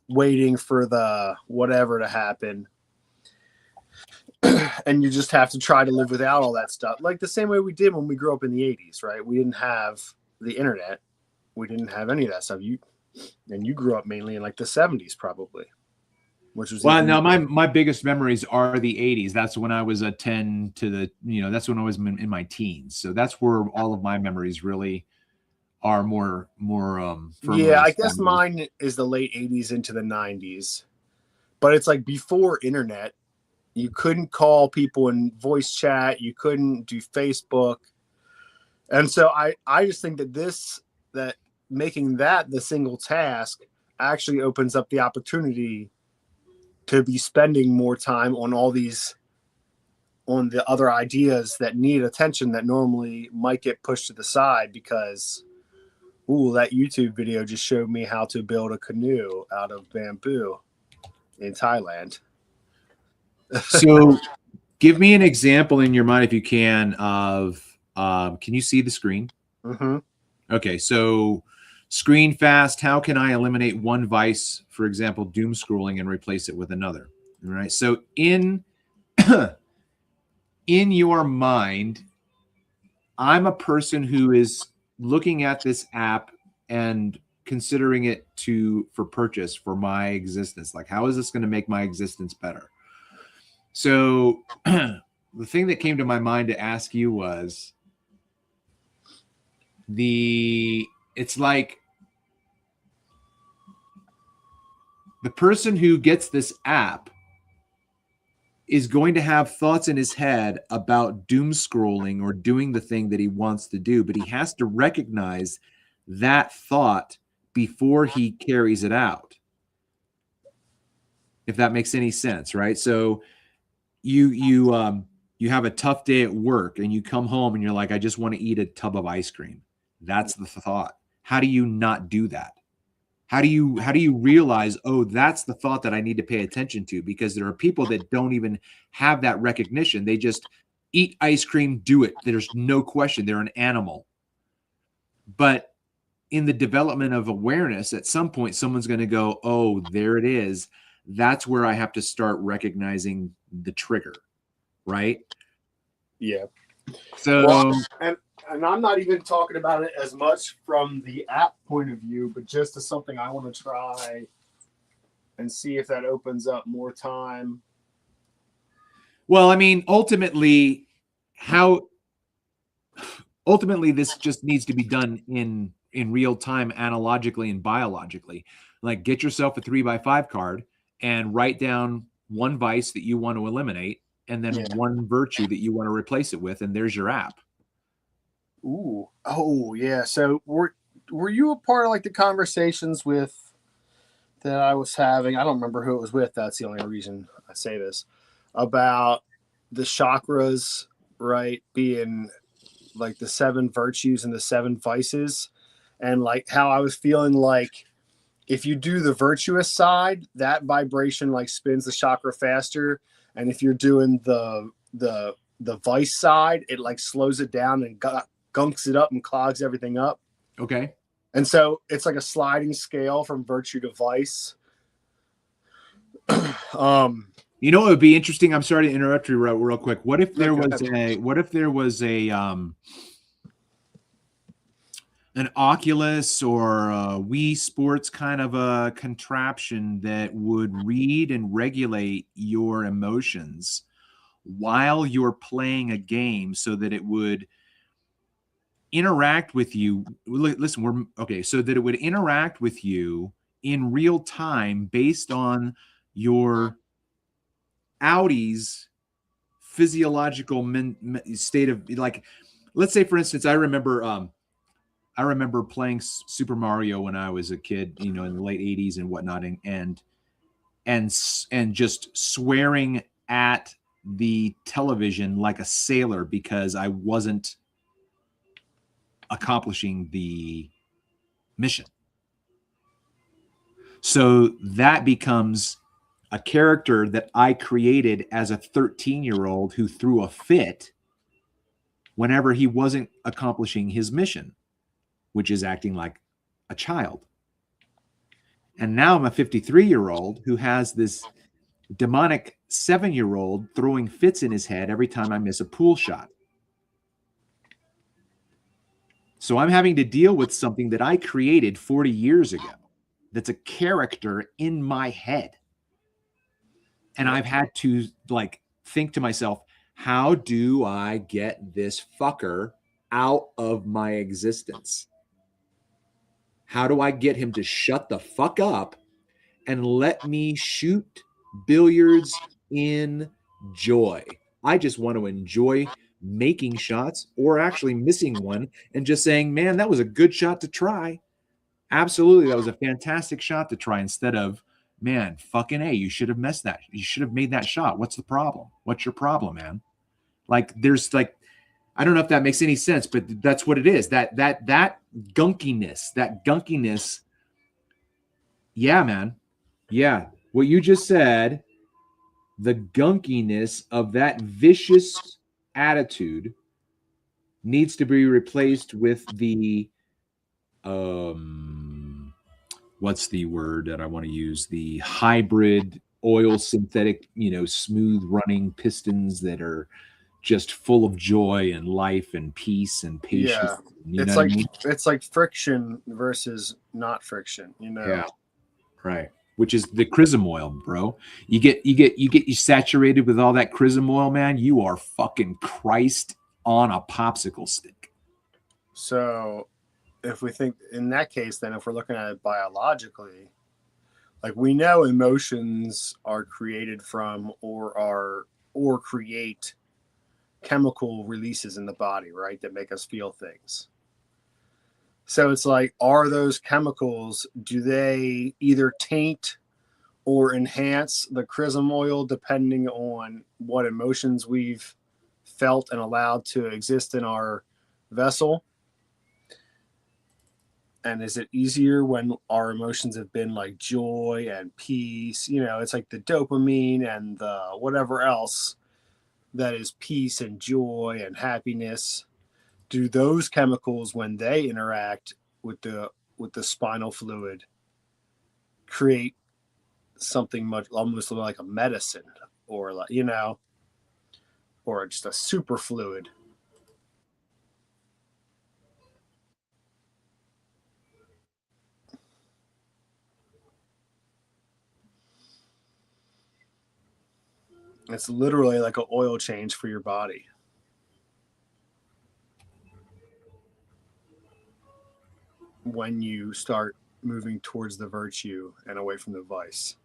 waiting for the whatever to happen. And you just have to try to live without all that stuff. Like the same way we did when we grew up in the 80s, right? We didn't have the internet. We didn't have any of that stuff. You grew up mainly in like the 70s probably. Which was Now my biggest memories are the 80s. That's when I was a 10 to the, that's when I was in my teens. So that's where all of my memories really are more firmly yeah, I guess established. mine is the late 80s into the 90s. But it's like before internet, you couldn't call people in voice chat, you couldn't do Facebook. And so I just think that making that the single task actually opens up the opportunity to be spending more time on all these on the other ideas that need attention that normally might get pushed to the side because ooh, that YouTube video just showed me how to build a canoe out of bamboo in Thailand. So give me an example in your mind, if you can, of can you see the screen? Mm-hmm. Okay, so screen fast, how can I eliminate one vice, for example, doom scrolling, and replace it with another? All right. So in in your mind, I'm a person who is looking at this app and considering it for purchase for my existence. Like, how is this going to make my existence better? So the thing that came to my mind to ask you was it's like the person who gets this app is going to have thoughts in his head about doom scrolling or doing the thing that he wants to do, but he has to recognize that thought before he carries it out. If that makes any sense, right? So you have a tough day at work and you come home and you're like, I just want to eat a tub of ice cream. That's the thought. How do you not do that? How do you realize, oh, that's the thought that I need to pay attention to? Because there are people that don't even have that recognition. They just eat ice cream, do it. There's no question. They're an animal. But in the development of awareness, at some point, someone's going to go, oh, there it is. That's where I have to start recognizing the trigger, right? Yeah. So, Well, and I'm not even talking about it as much from the app point of view, but just as something I want to try and see if that opens up more time. well, I mean, ultimately this just needs to be done in real time, analogically and biologically. Like, get yourself a 3x5 card and write down one vice that you want to eliminate and then one virtue that you want to replace it with, and there's your app. Ooh. Oh, yeah. So were you a part of like the conversations with that I was having? I don't remember who it was with. That's the only reason I say this about the chakras, right? Being like the 7 virtues and the 7 vices, and like how I was feeling like if you do the virtuous side, that vibration like spins the chakra faster, and if you're doing the vice side, it like slows it down and gunks it up and clogs everything up. Okay. And so it's like a sliding scale from virtue to vice. You know, it would be interesting. I'm sorry to interrupt you real quick. What if there was an Oculus or a Wii Sports kind of a contraption that would read and regulate your emotions while you're playing a game so that it would interact with you. Listen, so that it would interact with you in real time based on your Audi's physiological state of, like, let's say, for instance, I remember playing Super Mario when I was a kid, in the late 80s and whatnot, and just swearing at the television like a sailor because I wasn't accomplishing the mission. So that becomes a character that I created as a 13-year-old who threw a fit whenever he wasn't accomplishing his mission, which is acting like a child. And now I'm a 53-year-old who has this demonic 7-year-old throwing fits in his head every time I miss a pool shot. So I'm having to deal with something that I created 40 years ago that's a character in my head. And I've had to think to myself, how do I get this fucker out of my existence? How do I get him to shut the fuck up and let me shoot billiards in joy? I just want to enjoy making shots or actually missing one and just saying, man, that was a good shot to try. Absolutely, that was a fantastic shot to try, instead of, man, fucking A, you should have missed that. You should have made that shot. What's the problem? What's your problem, man? Like, there's like, I don't know if that makes any sense, but that's what it is. That gunkiness. Yeah, man. Yeah. What you just said, the gunkiness of that vicious attitude needs to be replaced with the what's the word that I want to use? The hybrid oil synthetic, smooth running pistons that are just full of joy and life and peace and patience. Yeah, You know what I mean? it's like friction versus not friction. Yeah, right. Which is the chrism oil, bro. You saturated with all that chrism oil, man. You are fucking Christ on a popsicle stick. So, if we think in that case, then if we're looking at it biologically, like we know emotions are created from or create chemical releases in the body, right, that make us feel things. So it's like, are those chemicals, do they either taint or enhance the chrism oil depending on what emotions we've felt and allowed to exist in our vessel? And is it easier when our emotions have been like joy and peace? It's like the dopamine and the whatever else that is peace and joy and happiness. Do those chemicals, when they interact with the spinal fluid, create something much almost like a medicine, or like or just a super fluid? It's literally like an oil change for your body. When you start moving towards the virtue and away from the vice.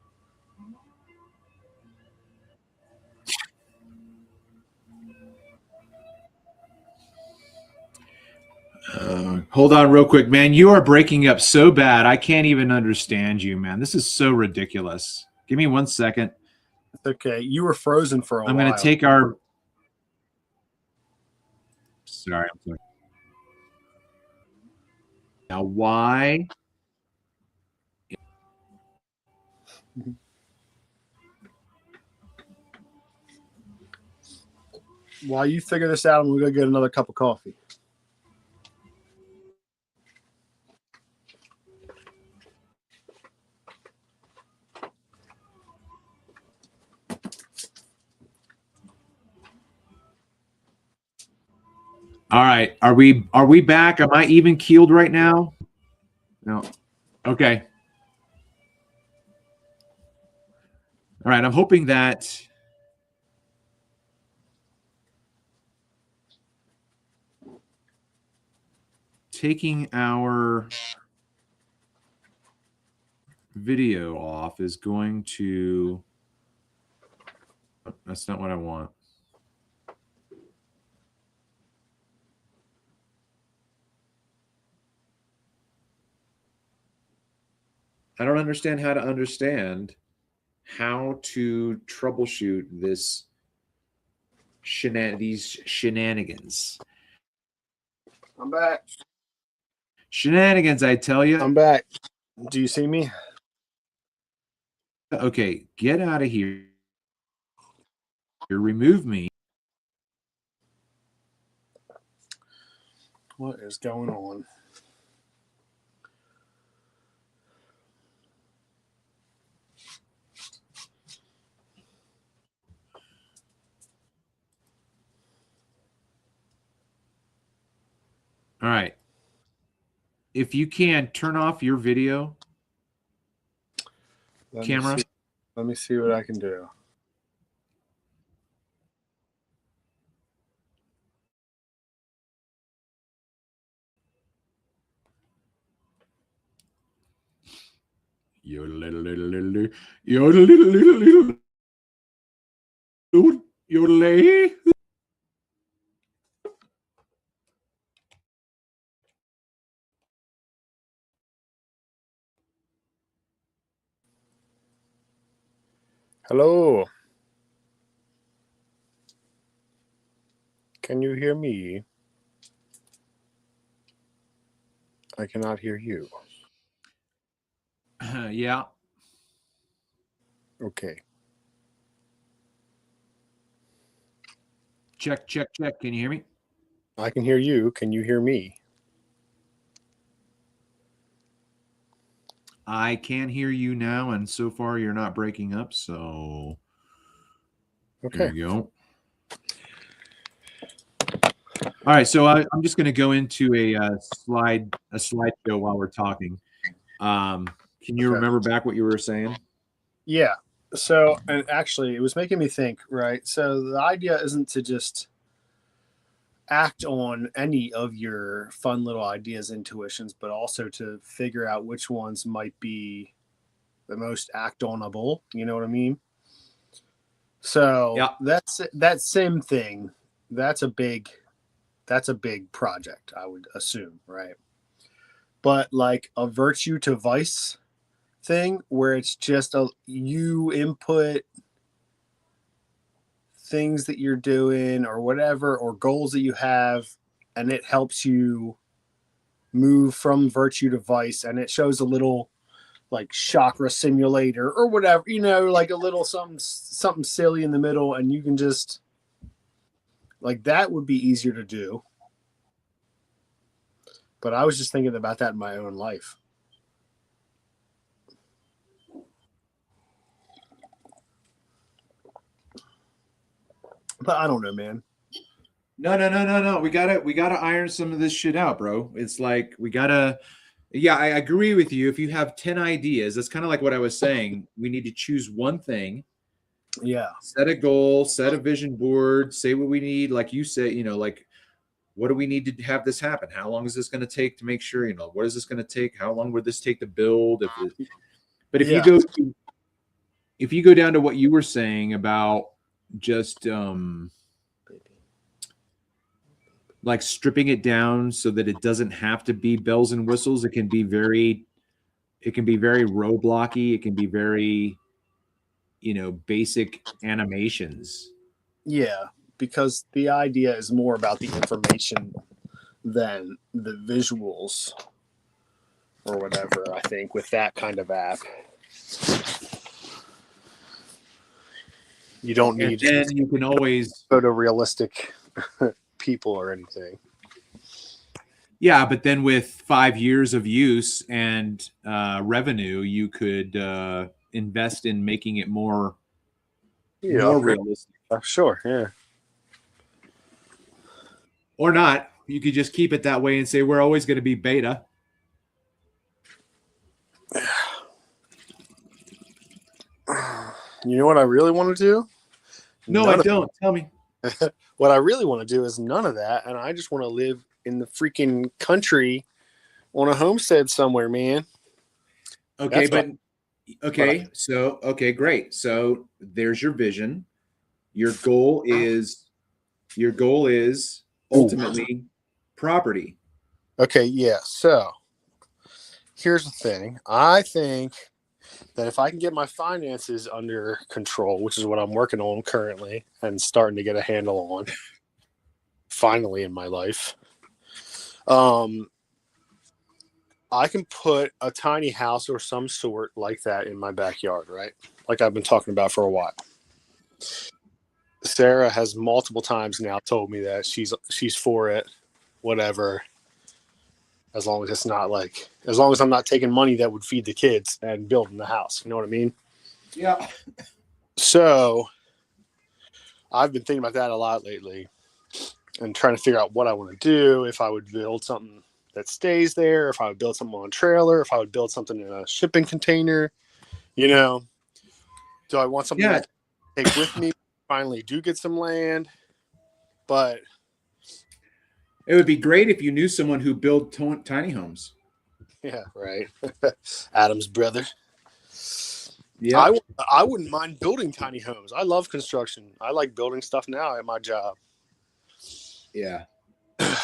Hold on real quick, man. You are breaking up so bad. I can't even understand you, man. This is so ridiculous. Give me 1 second. It's okay. You were frozen for a while. I'm going to take our. Sorry. Now, why? While you figure this out, I'm going to go get another cup of coffee. All right. Are we back? Am I even keeled right now? No. Okay. All right. I'm hoping that taking our video off is going to. That's not what I want. I don't understand how to troubleshoot these shenanigans. I'm back. Shenanigans, I tell you. I'm back. Do you see me? Okay, get out of here. Remove me. What is going on? All right. If you can, turn off your video camera. Let me see what I can do. Yodelay. Hello. Can you hear me? I cannot hear you. Yeah. Okay. Check, check, check. Can you hear me? I can hear you. Can you hear me? I can hear you now, and so far you're not breaking up. So there Okay. you go. All right, so I'm just going to go into a slideshow while we're talking. Can you Okay. remember back what you were saying? Yeah. So, and actually, it was making me think, right? So, the idea isn't to just act on any of your fun little ideas, intuitions, but also to figure out which ones might be the most act onable. You know what I mean? So, Yeah. that's that same thing. That's a big that's a big project, I would assume, right? But like a virtue to vice thing where it's just a you input things that you're doing or whatever or goals that you have and it helps you move from virtue to vice and it shows a little like chakra simulator or whatever, like a little something silly in the middle and you can just like that would be easier to do. But I was just thinking about that in my own life. But I don't know, man. No. We gotta iron some of this shit out, bro. It's like we gotta. Yeah, I agree with you. If you have 10 ideas, that's kind of like what I was saying. We need to choose one thing, Yeah. set a goal, set a vision board, say what we need. Like you say, like what do we need to have this happen? How long is this going to take to make sure, what is this going to take? How long would this take to build? But Yeah. if you go down to what you were saying about just like stripping it down so that it doesn't have to be bells and whistles, it can be very roadblocky, it can be very basic animations. Yeah. Because the idea is more about the information than the visuals or whatever, I think, with that kind of app. You don't And need then you can always photorealistic people or anything. Yeah, but then with 5 years of use and revenue, you could invest in making it more Yeah, more realistic, sure. Yeah. or not. You could just keep it that way and say we're always going to be beta. You know what I really want to do? No, I None of don't. Tell me. what I really want to do is none of that, and I just want to live in the freaking country on a homestead somewhere, man. Okay, That's what. okay, great. So there's your vision. Your goal is Ooh. ultimately property. Okay, yeah. So here's the thing. I think that if I can get my finances under control, which is what I'm working on currently and starting to get a handle on, finally in my life, um, I can put a tiny house or some sort like that in my backyard, right? Like I've been talking about for a while. Sarah has multiple times now told me that she's for it, whatever. As long as it's not like, as long as I'm not taking money that would feed the kids and building the house. You know what I mean? Yeah. So I've been thinking about that a lot lately and trying to figure out what I want to do. If I would build something that stays there, if I would build something on a trailer, if I would build something in a shipping container, you know, do I want something Yeah. that I can take with me? Finally do get some land, but It would be great if you knew someone who built tiny homes. yeah, right. Adam's brother. Yep. I wouldn't mind building tiny homes. I love construction. I like building stuff now at my job. Yeah.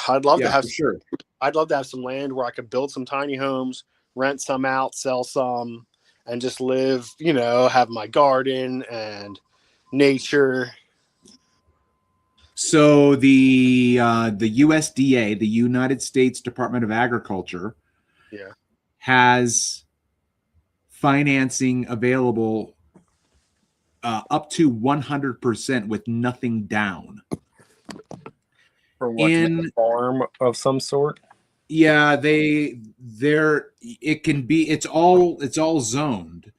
I'd love to Yeah, have for sure. I'd love to have some land where I could build some tiny homes, rent some out, sell some, and just live, have my garden and nature. So the USDA, the United States Department of Agriculture, Yeah. has financing available up to 100% with nothing down. For what, to make a In farm of some sort? Yeah, it can be, it's all zoned.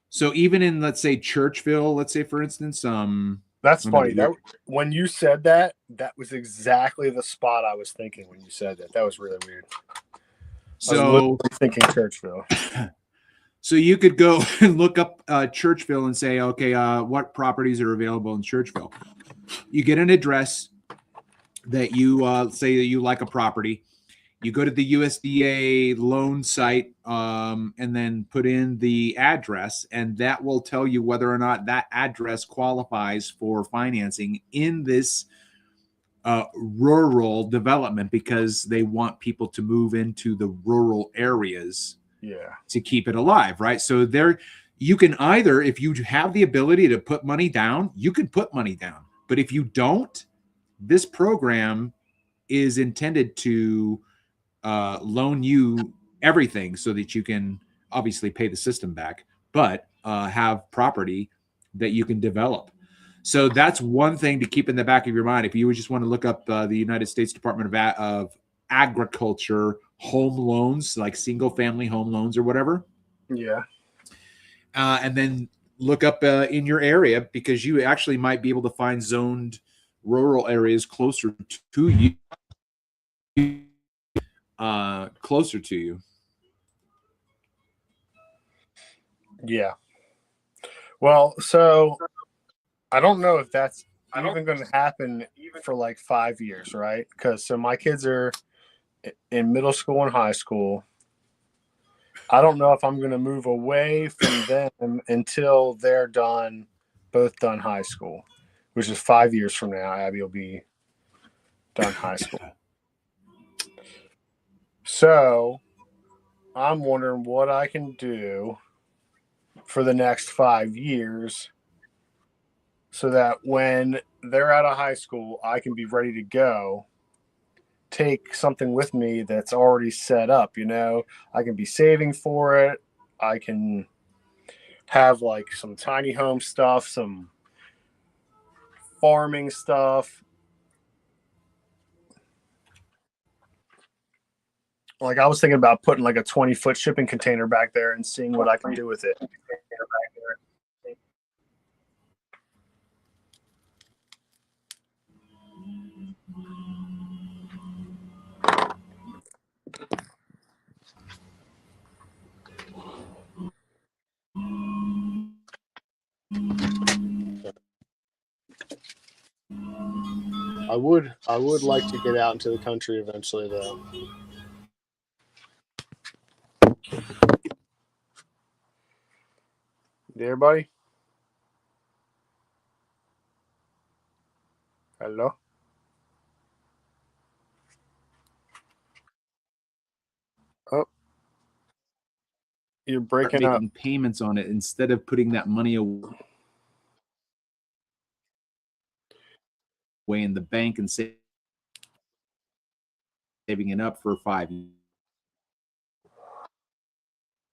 So even in, let's say, Churchville, let's say for instance, That's let me funny. look. When you said that, that was exactly the spot I was thinking when you said that. That was really weird. I was So literally thinking Churchville. so you could go and look up Churchville and say, okay, what properties are available in Churchville? You get an address that you say that you like a property. You go to the USDA loan site and then put in the address, and that will tell you whether or not that address qualifies for financing in this rural development, because they want people to move into the rural areas to keep it alive, right? So you can either, if you have the ability to put money down, you can put money down. But if you don't, this program is intended to loan you everything so that you can obviously pay the system back, but have property that you can develop. So that's one thing to keep in the back of your mind. If you just want to look up the United States Department of Agriculture home loans, like single family home loans or whatever. Yeah. And then look up in your area, because you actually might be able to find zoned rural areas closer to you. Closer to you. Yeah. Well, so I don't know if that's even going to happen for like 5 years, right? Because so my kids are in middle school and high school. I don't know if I'm going to move away from them until they're both done high school, which is 5 years from now. Abby will be done high school. So I'm wondering what I can do for the next 5 years so that when they're out of high school, I can be ready to go. Take something with me that's already set up, I can be saving for it. I can have like some tiny home stuff, some farming stuff. Like I was thinking about putting like a 20-foot shipping container back there and seeing what I can do with it. I would like to get out into the country eventually though. There, buddy. Hello. Oh, you're breaking up. Making payments on it instead of putting that money away in the bank and saving it up for 5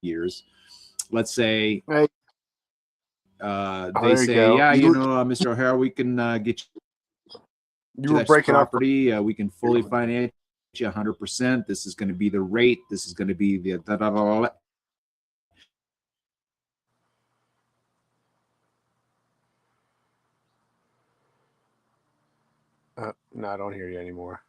years. Let's say Hey. they say, yeah, Mr. O'Hara, we can get You were that breaking up. property. We can fully finance you 100%. This is going to be the rate. This is going to be the da, da, da, da. No, I don't hear you anymore.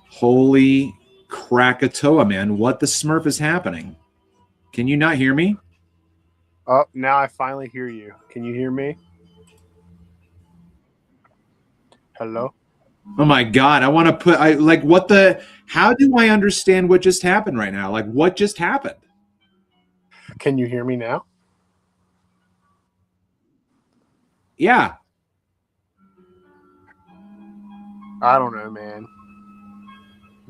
Holy Krakatoa, man. What the Smurf is happening? Can you not hear me? Oh, now I finally hear you. Can you hear me? Hello? Oh my God. I want to put, how do I understand what just happened right now? Like, what just happened? Can you hear me now? Yeah. I don't know, man.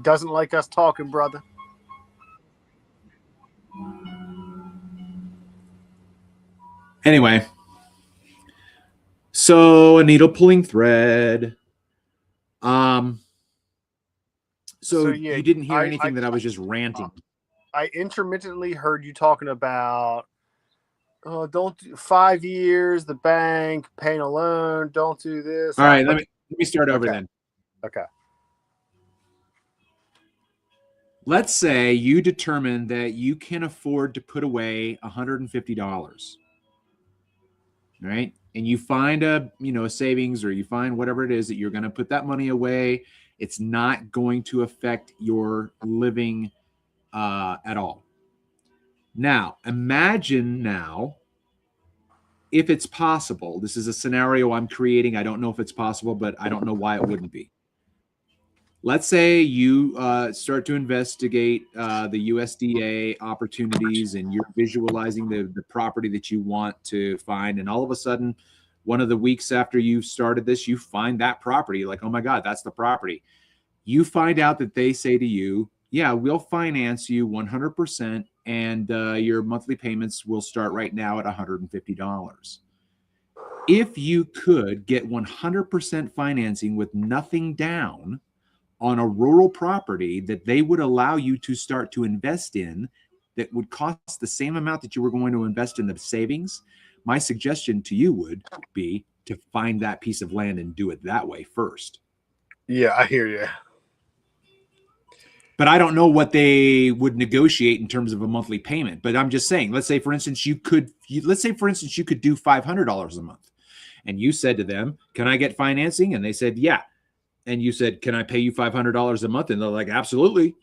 Doesn't like us talking, brother. Anyway, so a needle pulling thread. Um, So so yeah, you didn't hear I anything that I was just ranting. I intermittently heard you talking about, oh, don't do 5 years, the bank, paying a loan, don't do this. All right, But let me start over okay, then. okay, Let's say you determine that you can afford to put away $150, right? And you find a savings, or you find whatever it is that you're going to put that money away. It's not going to affect your living at all. Now, imagine if it's possible. This is a scenario I'm creating. I don't know if it's possible, but I don't know why it wouldn't be. Let's say you start to investigate the USDA opportunities, and you're visualizing the property that you want to find. And all of a sudden, one of the weeks after you started this, you find that property. Like, oh my God, that's the property. You find out that they say to you, yeah, we'll finance you 100%, and your monthly payments will start right now at $150. If you could get 100% financing with nothing down on a rural property that they would allow you to start to invest in, that would cost the same amount that you were going to invest in the savings, my suggestion to you would be to find that piece of land and do it that way first. yeah, I hear you. But I don't know what they would negotiate in terms of a monthly payment. But I'm just saying, let's say for instance you could do $500 a month, and you said to them, "Can I get financing?" And they said, "Yeah." And you said, "Can I pay you $500 a month?" And they're like, "Absolutely."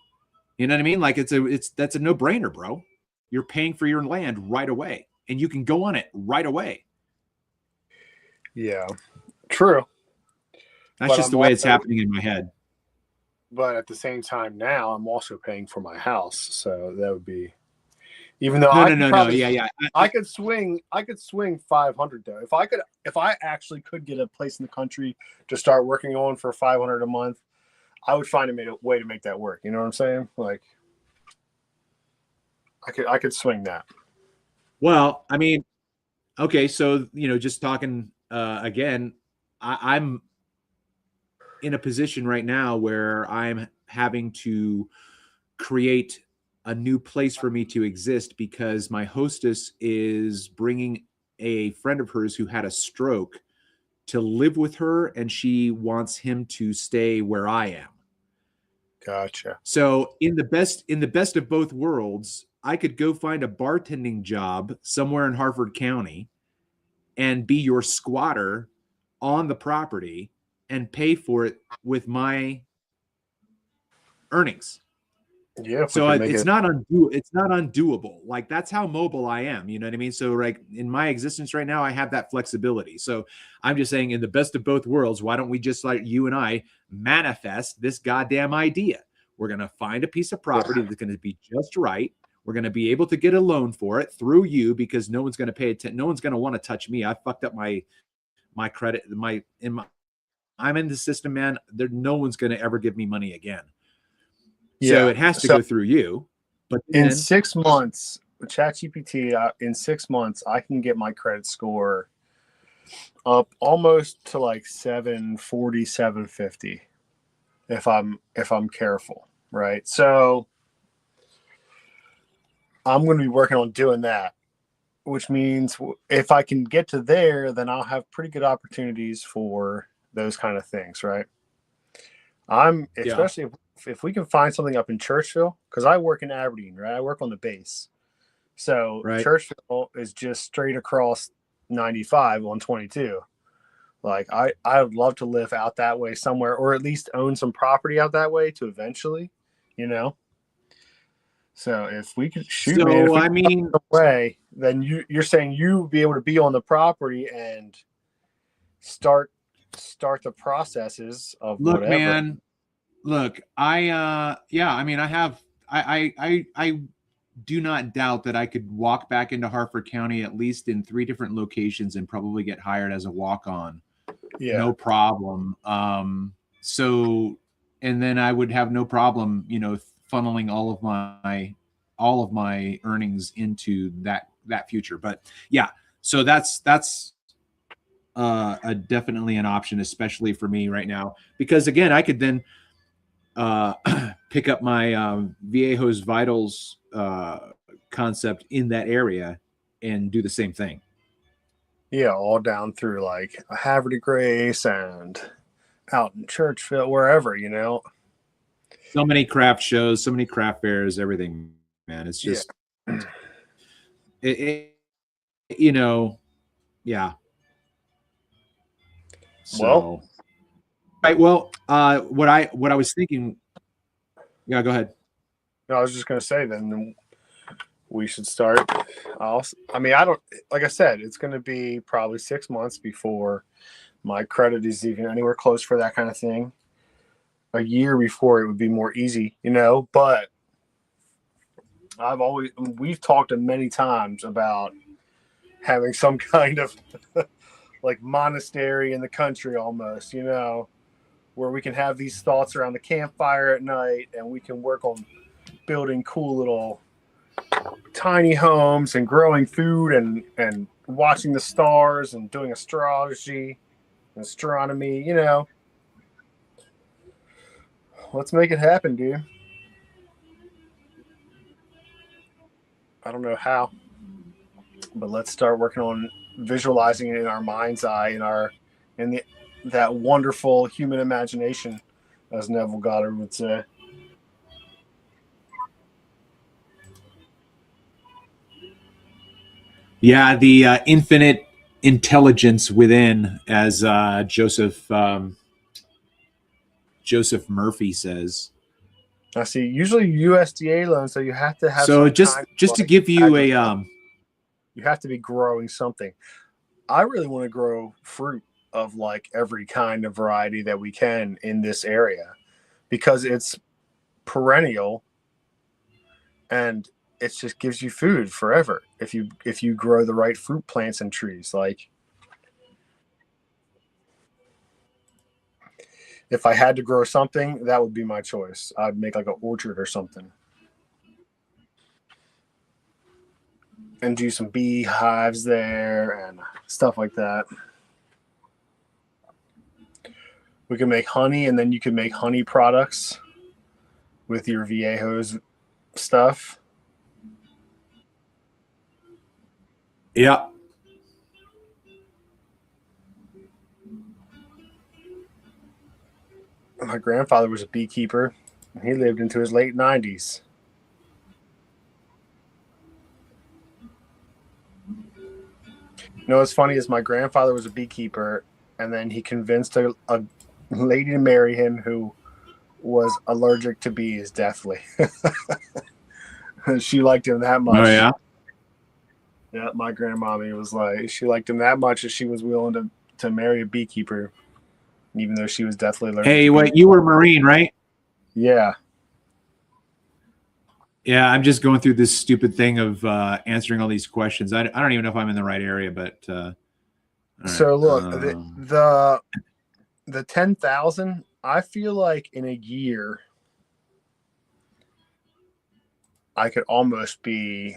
You know what I mean? Like that's a no brainer, bro. You're paying for your land right away, and you can go on it right away. Yeah, true. That's But just I'm the way it's also, happening in my head. but at the same time, now I'm also paying for my house, so that would be, even though No, I no, could no, no. probably, Yeah, yeah. I could swing 500 though. If I actually could get a place in the country to start working on for 500 a month, I would find a way to make that work. You know what I'm saying? Like, I could swing that. Well, I mean, okay, so just talking again, I'm in a position right now where I'm having to create a new place for me to exist, because my hostess is bringing a friend of hers who had a stroke to live with her, and she wants him to stay where I am. Gotcha. So in the best of both worlds, I could go find a bartending job somewhere in Harford County and be your squatter on the property and pay for it with my earnings. Yeah, if we So could make it. it's not undoable. Like, that's how mobile I am. You know what I mean? So like in my existence right now, I have that flexibility. So I'm just saying, in the best of both worlds, why don't we just, like you and I, manifest this goddamn idea? We're going to find a piece of property that's going to be just right. We're going to be able to get a loan for it through you, because no one's going to pay attention. No one's going to want to touch me. I fucked up my credit, I'm in the system, man. No one's going to ever give me money again. So Yeah. it has to So go through you. But in then, 6 months, with ChatGPT, in 6 months, I can get my credit score up almost to like 740, 750 if I'm careful, right? So I'm going to be working on doing that, which means if I can get to there, then I'll have pretty good opportunities for those kind of things, right? I'm yeah, especially if we can find something up in Churchville, because I work in Aberdeen, right? I work on the base. So right. Churchville is just straight across 95 on 22. Like I would love to live out that way somewhere, or at least own some property out that way to eventually, you know. So if we could shoot, man, if So we I could find mean, a way, then you're saying you would be able to be on the property and start start the processes of Look, whatever. man. Look, yeah. I mean, I do not doubt that I could walk back into Harford County at least in 3 different locations and probably get hired as a walk-on. Yeah. No problem. So, and then I would have no problem, funneling all of my earnings into that future. But yeah, so that's definitely an option, especially for me right now, because again, I could then uh, pick up my Viejos Vitals concept in that area and do the same thing. Yeah, all down through like Haverty Grace and out in Churchville, wherever, So many craft shows, so many craft fairs, everything, man. It's Yeah. just, it, you know, yeah. Well, So, right. Well, what I was thinking. Yeah, go ahead. I was just gonna say then we should start. I mean, I don't, like I said, it's gonna be probably 6 months before my credit is even anywhere close for that kind of thing. A year before it would be more easy, but we've talked many times about having some kind of like monastery in the country almost, where we can have these thoughts around the campfire at night and we can work on building cool little tiny homes and growing food and watching the stars and doing astrology and astronomy, Let's make it happen, dude. I don't know how, but let's start working on visualizing it in our mind's eye, in the that wonderful human imagination, as Neville Goddard would say. Yeah, the infinite intelligence within, as Joseph Murphy says. I see. Usually USDA loans, so you have to have So some just kind just of to like give you a agriculture. You have to be growing something. I really want to grow fruit of like every kind of variety that we can in this area because it's perennial and it just gives you food forever if you grow the right fruit plants and trees. Like if I had to grow something, that would be my choice. I'd make like an orchard or something and do some beehives there and stuff like that. We can make honey, and then you can make honey products with your Viejos stuff. yeah. My grandfather was a beekeeper. He lived into his late 90s. What's funny is my grandfather was a beekeeper, and then he convinced a lady to marry him who was allergic to bees, deathly. She liked him that Oh much. yeah. Yeah, my grandmommy was like, she liked him that much that she was willing to marry a beekeeper, even though she was deathly allergic to Hey, bees. what you were a Marine, right? Yeah. Yeah, I'm just going through this stupid thing of answering all these questions. I don't even know if I'm in the right area, but all right. So look, the 10,000, I feel like in a year I could almost be,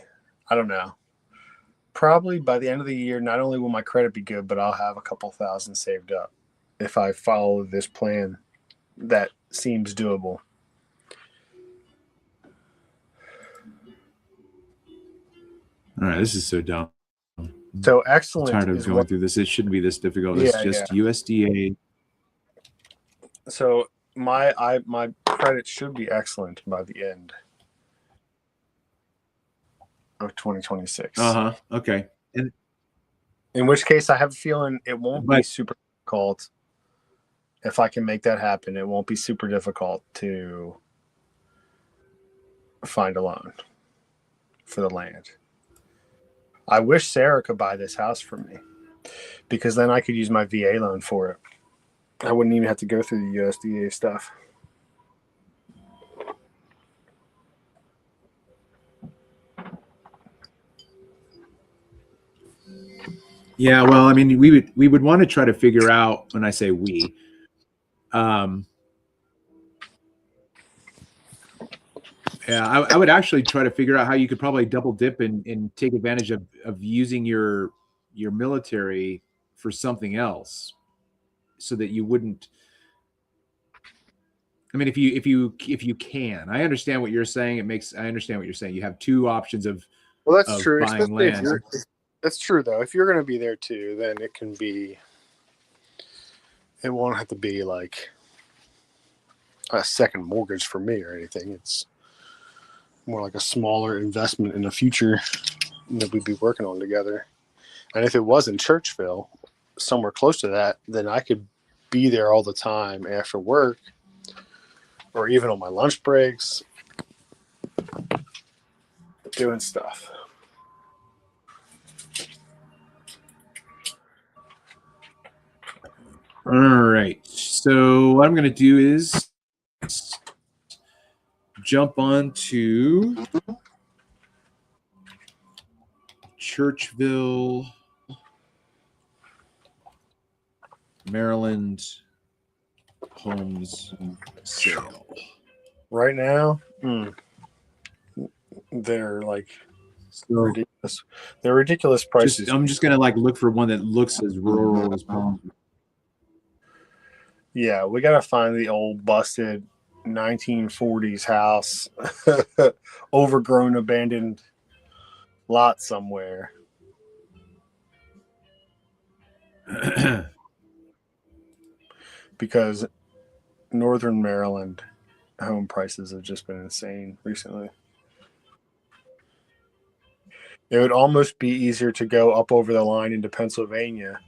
I don't know, probably by the end of the year, not only will my credit be good, but I'll have a couple thousand saved up if I follow this plan that seems doable. All right, this is so dumb. So I'm excellent tired of is going what, through this. It shouldn't be this difficult. It's yeah, yeah. just USDA. So my credit should be excellent by the end of 2026. Uh-huh. Okay. And In which case, I have a feeling it won't be but super difficult. If I can make that happen, it won't be super difficult to find a loan for the land. I wish Sarah could buy this house for me because then I could use my VA loan for it. I wouldn't even have to go through the USDA stuff. Yeah, well, I mean, we would want to try to figure out, when I say we, yeah, I would actually try to figure out how you could probably double dip and take advantage of using your military for something else, so that you wouldn't. I mean, if you can, I understand what you're saying. I understand what you're saying. You have two options Well, that's of true, buying especially if land. you're. That's true though. If you're going to be there too, then it can be. It won't have to be like a second mortgage for me or anything. It's more like a smaller investment in the future that we'd be working on together. And if it was in Churchville, somewhere close to that, then I could be there all the time after work or even on my lunch breaks doing stuff. All right. So what I'm going to do is jump on to Churchville, Maryland homes sale. Right now, they're like ridiculous. They're ridiculous prices. I'm just going to like look for one that looks as rural as possible. Yeah, we got to find the old busted 1940s house, overgrown, abandoned lot somewhere. Because Northern Maryland home prices have just been insane recently. It would almost be easier to go up over the line into Pennsylvania.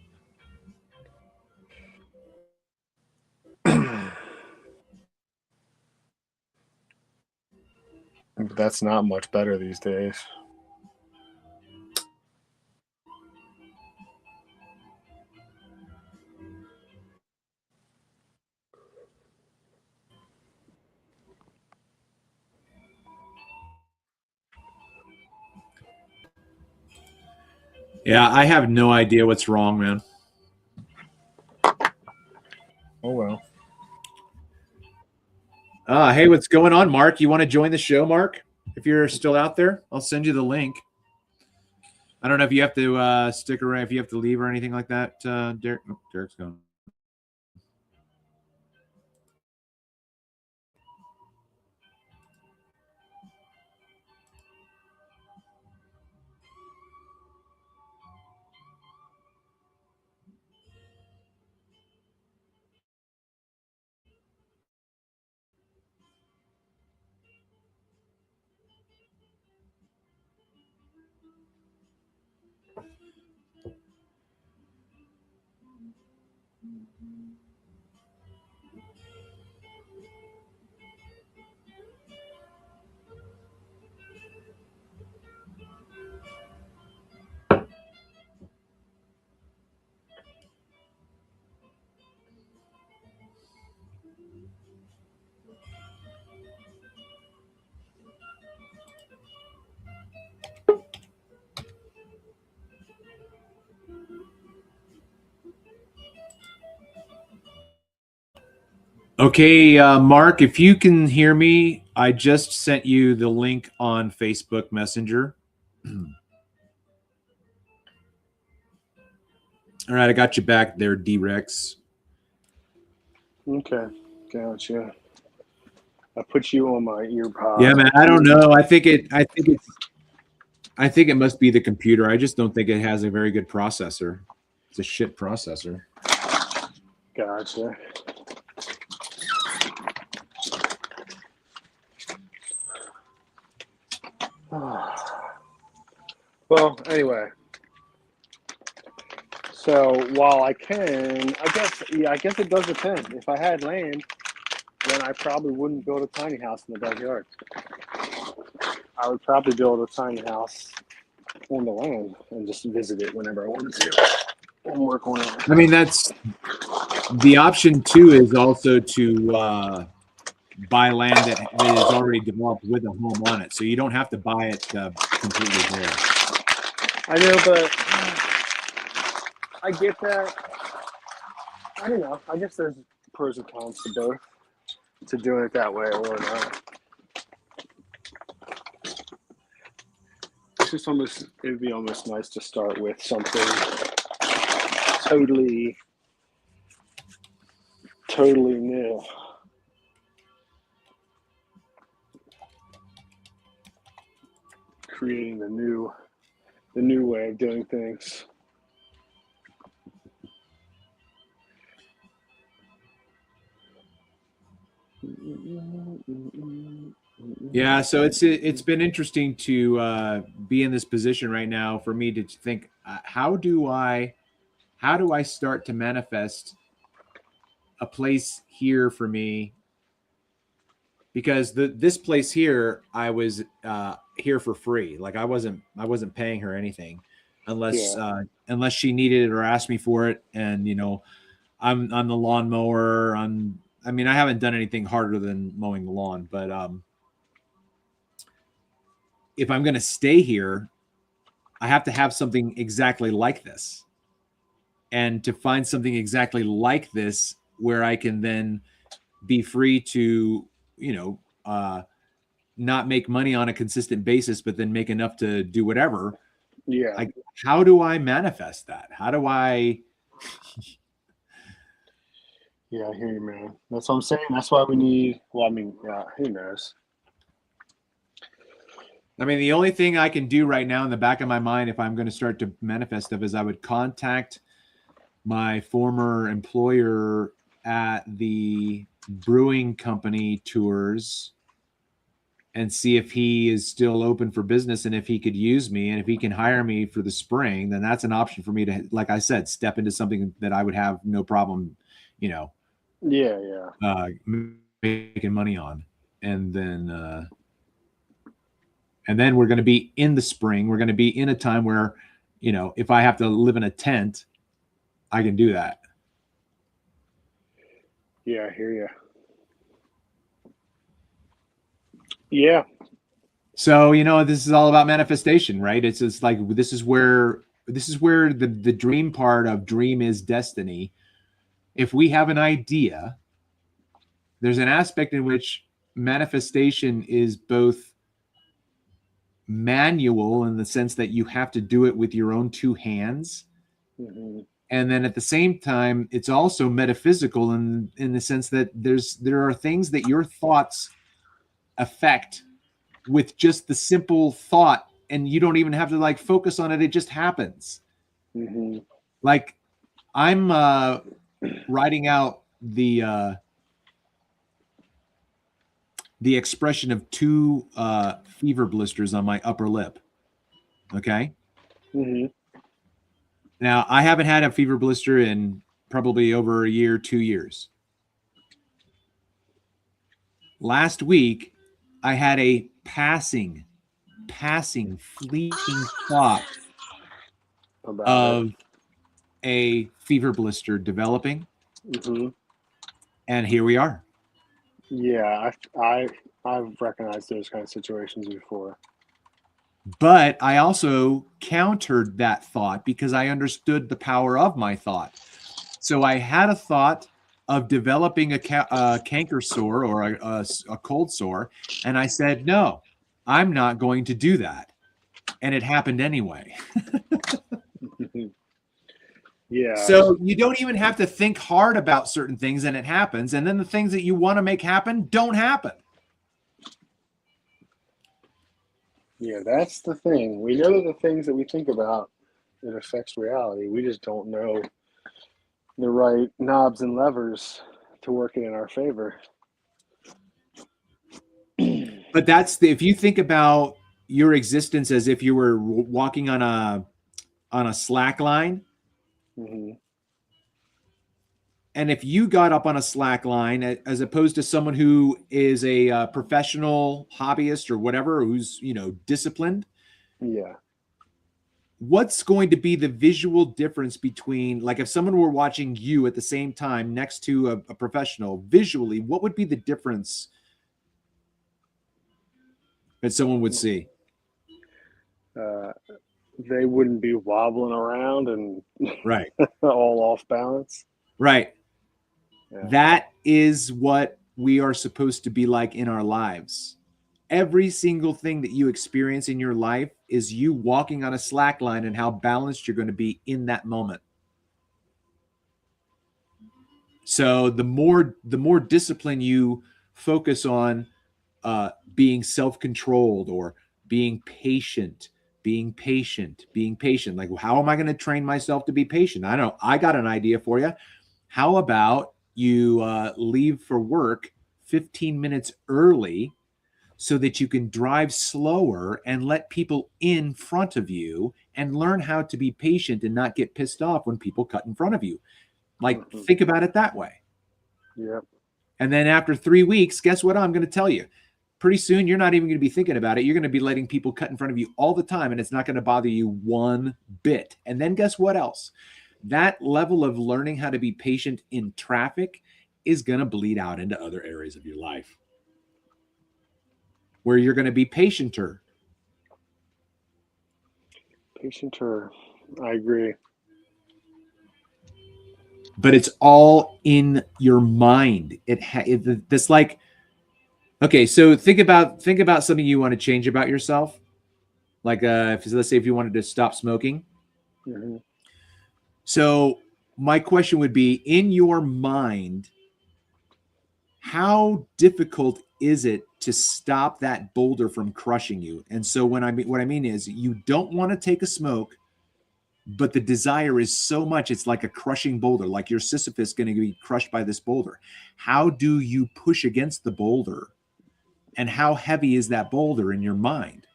But that's not much better these days. Yeah, I have no idea what's wrong, man. Oh well. Hey, what's going on, Mark? You want to join the show, Mark? If you're still out there, I'll send you the link. I don't know if you have to stick around, if you have to leave or anything like that, Derek. Oh, Derek's gone. Okay, Mark, if you can hear me, I just sent you the link on Facebook Messenger. All right, I got you back there, D-Rex. Okay, gotcha. I put you on my ear pod. Yeah, man. I don't know. I think it must be the computer. I just don't think it has a very good processor. It's a shit processor. Gotcha. Well, anyway. So while I can, I guess it does depend. If I had land, then I probably wouldn't build a tiny house in the backyard. I would probably build a tiny house on the land and just visit it whenever I wanted to and work on it. I mean, that's The option two is also to buy land that is already developed with a home on it, so you don't have to buy it completely bare. I know, but I get that. I don't know. I guess there's pros and cons to both, to doing it that way or not. It's just almost, it'd be almost nice to start with something totally new. Creating the new way of doing things. Yeah, so it's been interesting to be in this position right now for me to think, how do I start to manifest a place here for me, because this place here, I was here for free. Like I wasn't paying her anything unless unless she needed it or asked me for it. And I'm the lawnmower. I mean, I haven't done anything harder than mowing the lawn, but if I'm going to stay here, I have to have something exactly like this. And to find something exactly like this where I can then be free to, not make money on a consistent basis, but then make enough to do whatever. Yeah. Like, how do I manifest that? How do I? Yeah, I hear you, man. That's what I'm saying. That's why we need. Well, I mean, who knows? I mean, the only thing I can do right now in the back of my mind, if I'm going to start to manifest stuff, is I would contact my former employer at the brewing company tours and see if he is still open for business and if he could use me. And if he can hire me for the spring, then that's an option for me to, like I said, step into something that I would have no problem, Yeah. making money on. And then we're going to be in the spring. We're going to be in a time where, if I have to live in a tent, I can do that. Yeah, I hear you. Yeah. So, this is all about manifestation, right? It's just like, this is where the dream part of dream is destiny. If we have an idea, there's an aspect in which manifestation is both manual in the sense that you have to do it with your own two hands. Mm-hmm. And then at the same time, it's also metaphysical in the sense that there are things that your thoughts affect with just the simple thought, and you don't even have to focus on it. It just happens. Mm-hmm. Like I'm writing out the expression of two fever blisters on my upper lip. Okay. Mm-hmm. Now, I haven't had a fever blister in probably over a year, 2 years. Last week, I had a passing, fleeting thought of a fever blister developing. Mm-hmm. And here we are. Yeah, I've recognized those kind of situations before. But I also countered that thought because I understood the power of my thought. So I had a thought of developing a canker sore or a cold sore, and I said, no, I'm not going to do that. And it happened anyway. Yeah. So you don't even have to think hard about certain things, and it happens. And then the things that you want to make happen don't happen. Yeah, that's the thing. We know the things that we think about, it affects reality. We just don't know the right knobs and levers to work it in our favor. But if you think about your existence as if you were walking on a slack line. Mm-hmm. And if you got up on a slack line, as opposed to someone who is a professional hobbyist or whatever, who's, disciplined. Yeah. what's going to be the visual difference between, like, if someone were watching you at the same time next to a professional, visually, what would be the difference that someone would see? Uh, they wouldn't be wobbling around and Right. all off balance. Right. Yeah. That is what we are supposed to be like in our lives. Every single thing that you experience in your life is you walking on a slack line and how balanced you're going to be in that moment. So the more discipline you focus on being self-controlled or being patient, being patient, being patient. Like, how am I going to train myself to be patient? I know I got an idea for you. How about you leave for work 15 minutes early so that you can drive slower and let people in front of you and learn how to be patient and not get pissed off when people cut in front of you. Like, Mm-hmm. think about it that way. Yep. And then after 3 weeks, guess what I'm going to tell you? Pretty soon, you're not even going to be thinking about it. You're going to be letting people cut in front of you all the time, and it's not going to bother you one bit. And then guess what else? That level of learning how to be patient in traffic is going to bleed out into other areas of your life where you're going to be patienter. Patienter. I agree. But it's all in your mind. This, like, okay, so think about something you want to change about yourself. Like, let's say if you wanted to stop smoking. Mm-hmm. So my question would be, in your mind, how difficult is it to stop that boulder from crushing you? And so what I mean is, you don't want to take a smoke, but the desire is so much, it's like a crushing boulder, like your Sisyphus going to be crushed by this boulder. How do you push against the boulder? And how heavy is that boulder in your mind?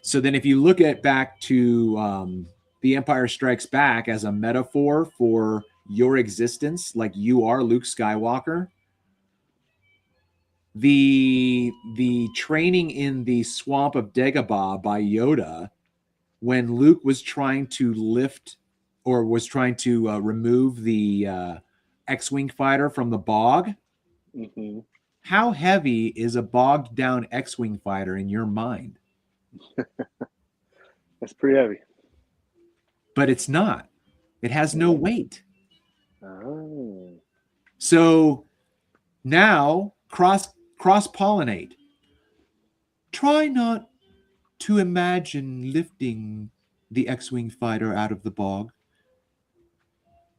So then if you look at back to The Empire Strikes Back as a metaphor for your existence, like you are Luke Skywalker, the training in the swamp of Dagobah by Yoda, when Luke was trying to lift or was trying to remove the X-Wing fighter from the bog, Mm-hmm. how heavy is a bogged down X-Wing fighter in your mind? That's pretty heavy. But it's not. It has no weight. Oh. So now cross pollinate. Try not to imagine lifting the X-Wing fighter out of the bog.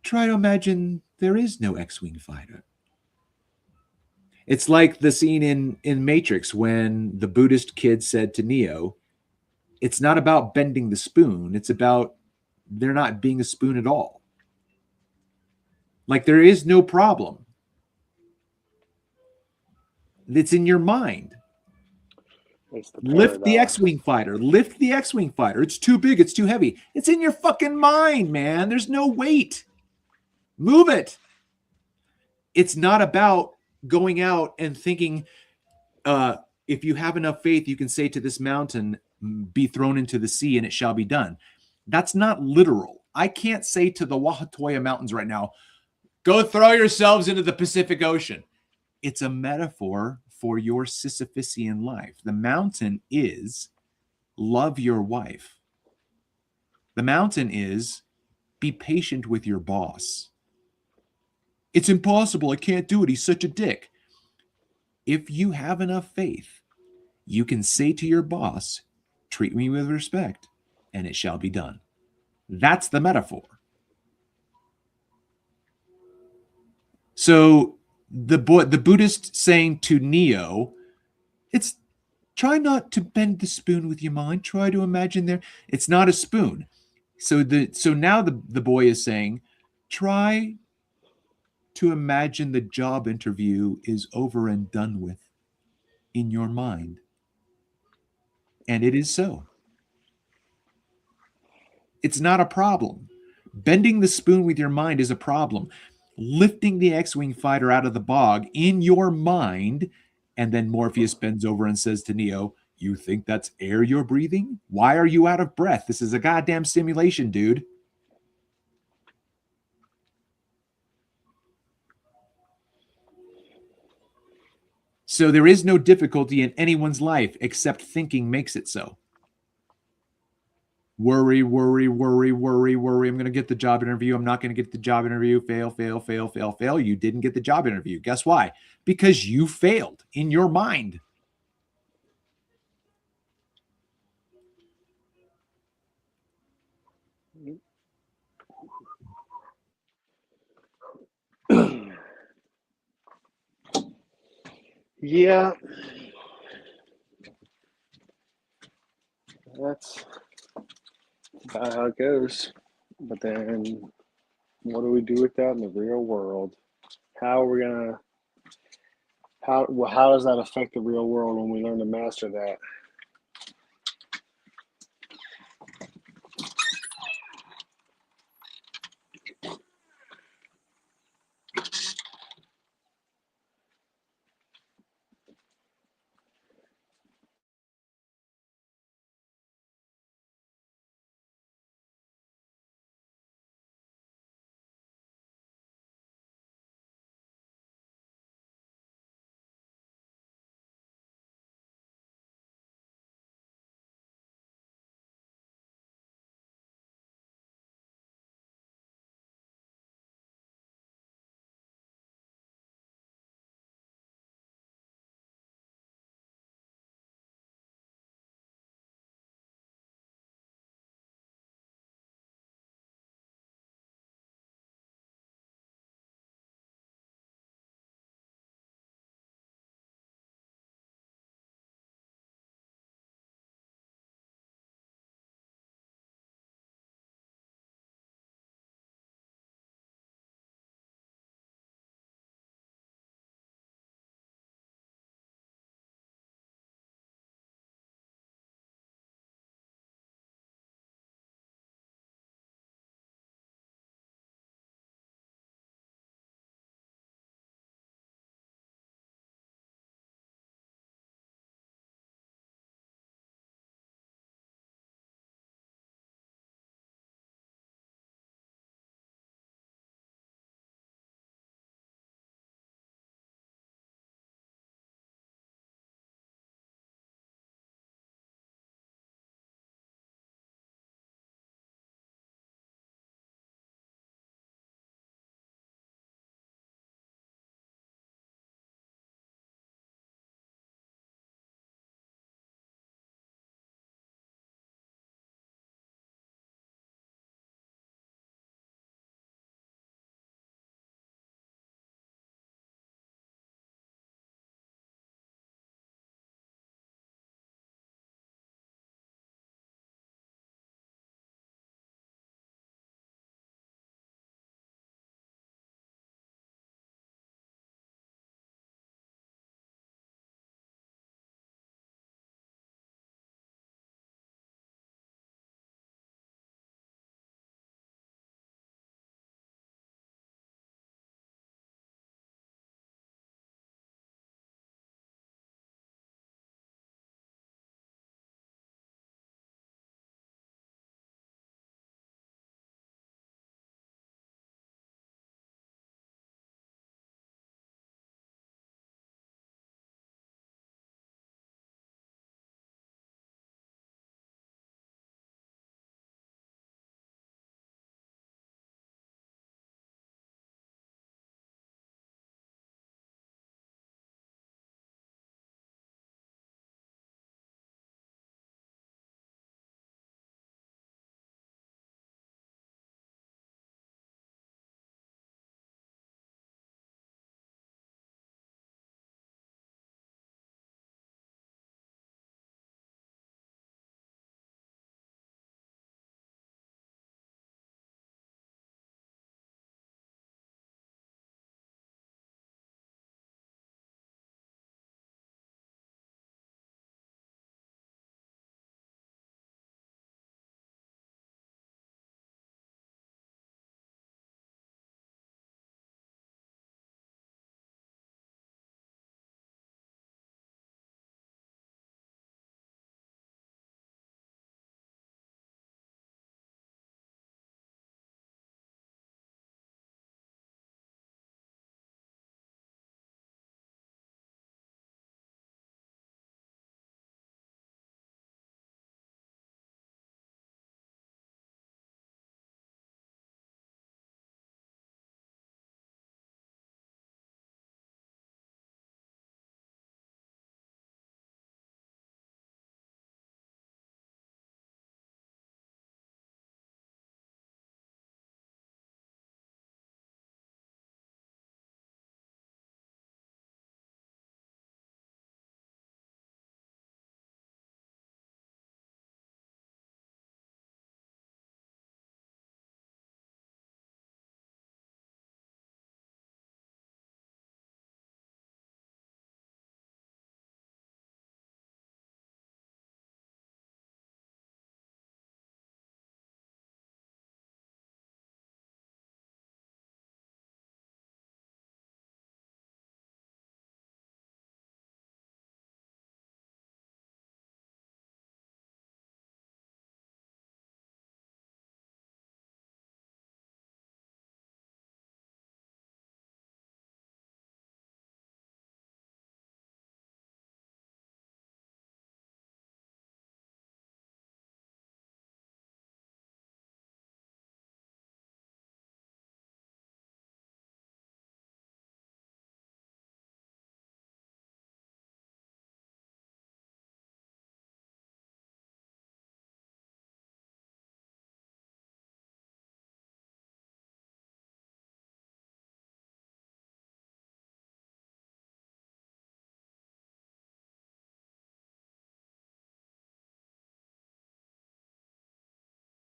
Try to imagine there is no X-Wing fighter. It's like the scene in Matrix when the Buddhist kid said to Neo, it's not about bending the spoon. It's about there not being a spoon at all. Like, there is no problem. It's in your mind. It's the Lift the paradox. X-Wing fighter. Lift the X-Wing fighter. It's too big. It's too heavy. It's in your fucking mind, man. There's no weight. Move it. It's not about going out and thinking, if you have enough faith, you can say to this mountain, be thrown into the sea and it shall be done. That's not literal. I can't say to the Wahatoya Mountains right now, go throw yourselves into the Pacific Ocean. It's a metaphor for your Sisyphusian life. The mountain is love your wife. The mountain is be patient with your boss. It's impossible. I can't do it. He's such a dick. If you have enough faith, you can say to your boss, treat me with respect, and it shall be done. That's the metaphor. So the Buddhist saying to Neo, it's try not to bend the spoon with your mind. Try to imagine there. It's not a spoon. So now the boy is saying, try to imagine the job interview is over and done with in your mind. And it is so. It's not a problem. Bending the spoon with your mind is a problem. Lifting the X-Wing fighter out of the bog in your mind, and then Morpheus bends over and says to Neo, You think that's air you're breathing? Why are you out of breath? This is a goddamn simulation, dude. So there is no difficulty in anyone's life except thinking makes it so. Worry, worry, worry, worry, worry. I'm going to get the job interview. I'm not going to get the job interview. Fail, fail, fail, fail, fail. You didn't get the job interview. Guess why? Because you failed in your mind. Yeah, that's about how it goes. But then, what do we do with that in the real world? How are we gonna? How does that affect the real world when we learn to master that?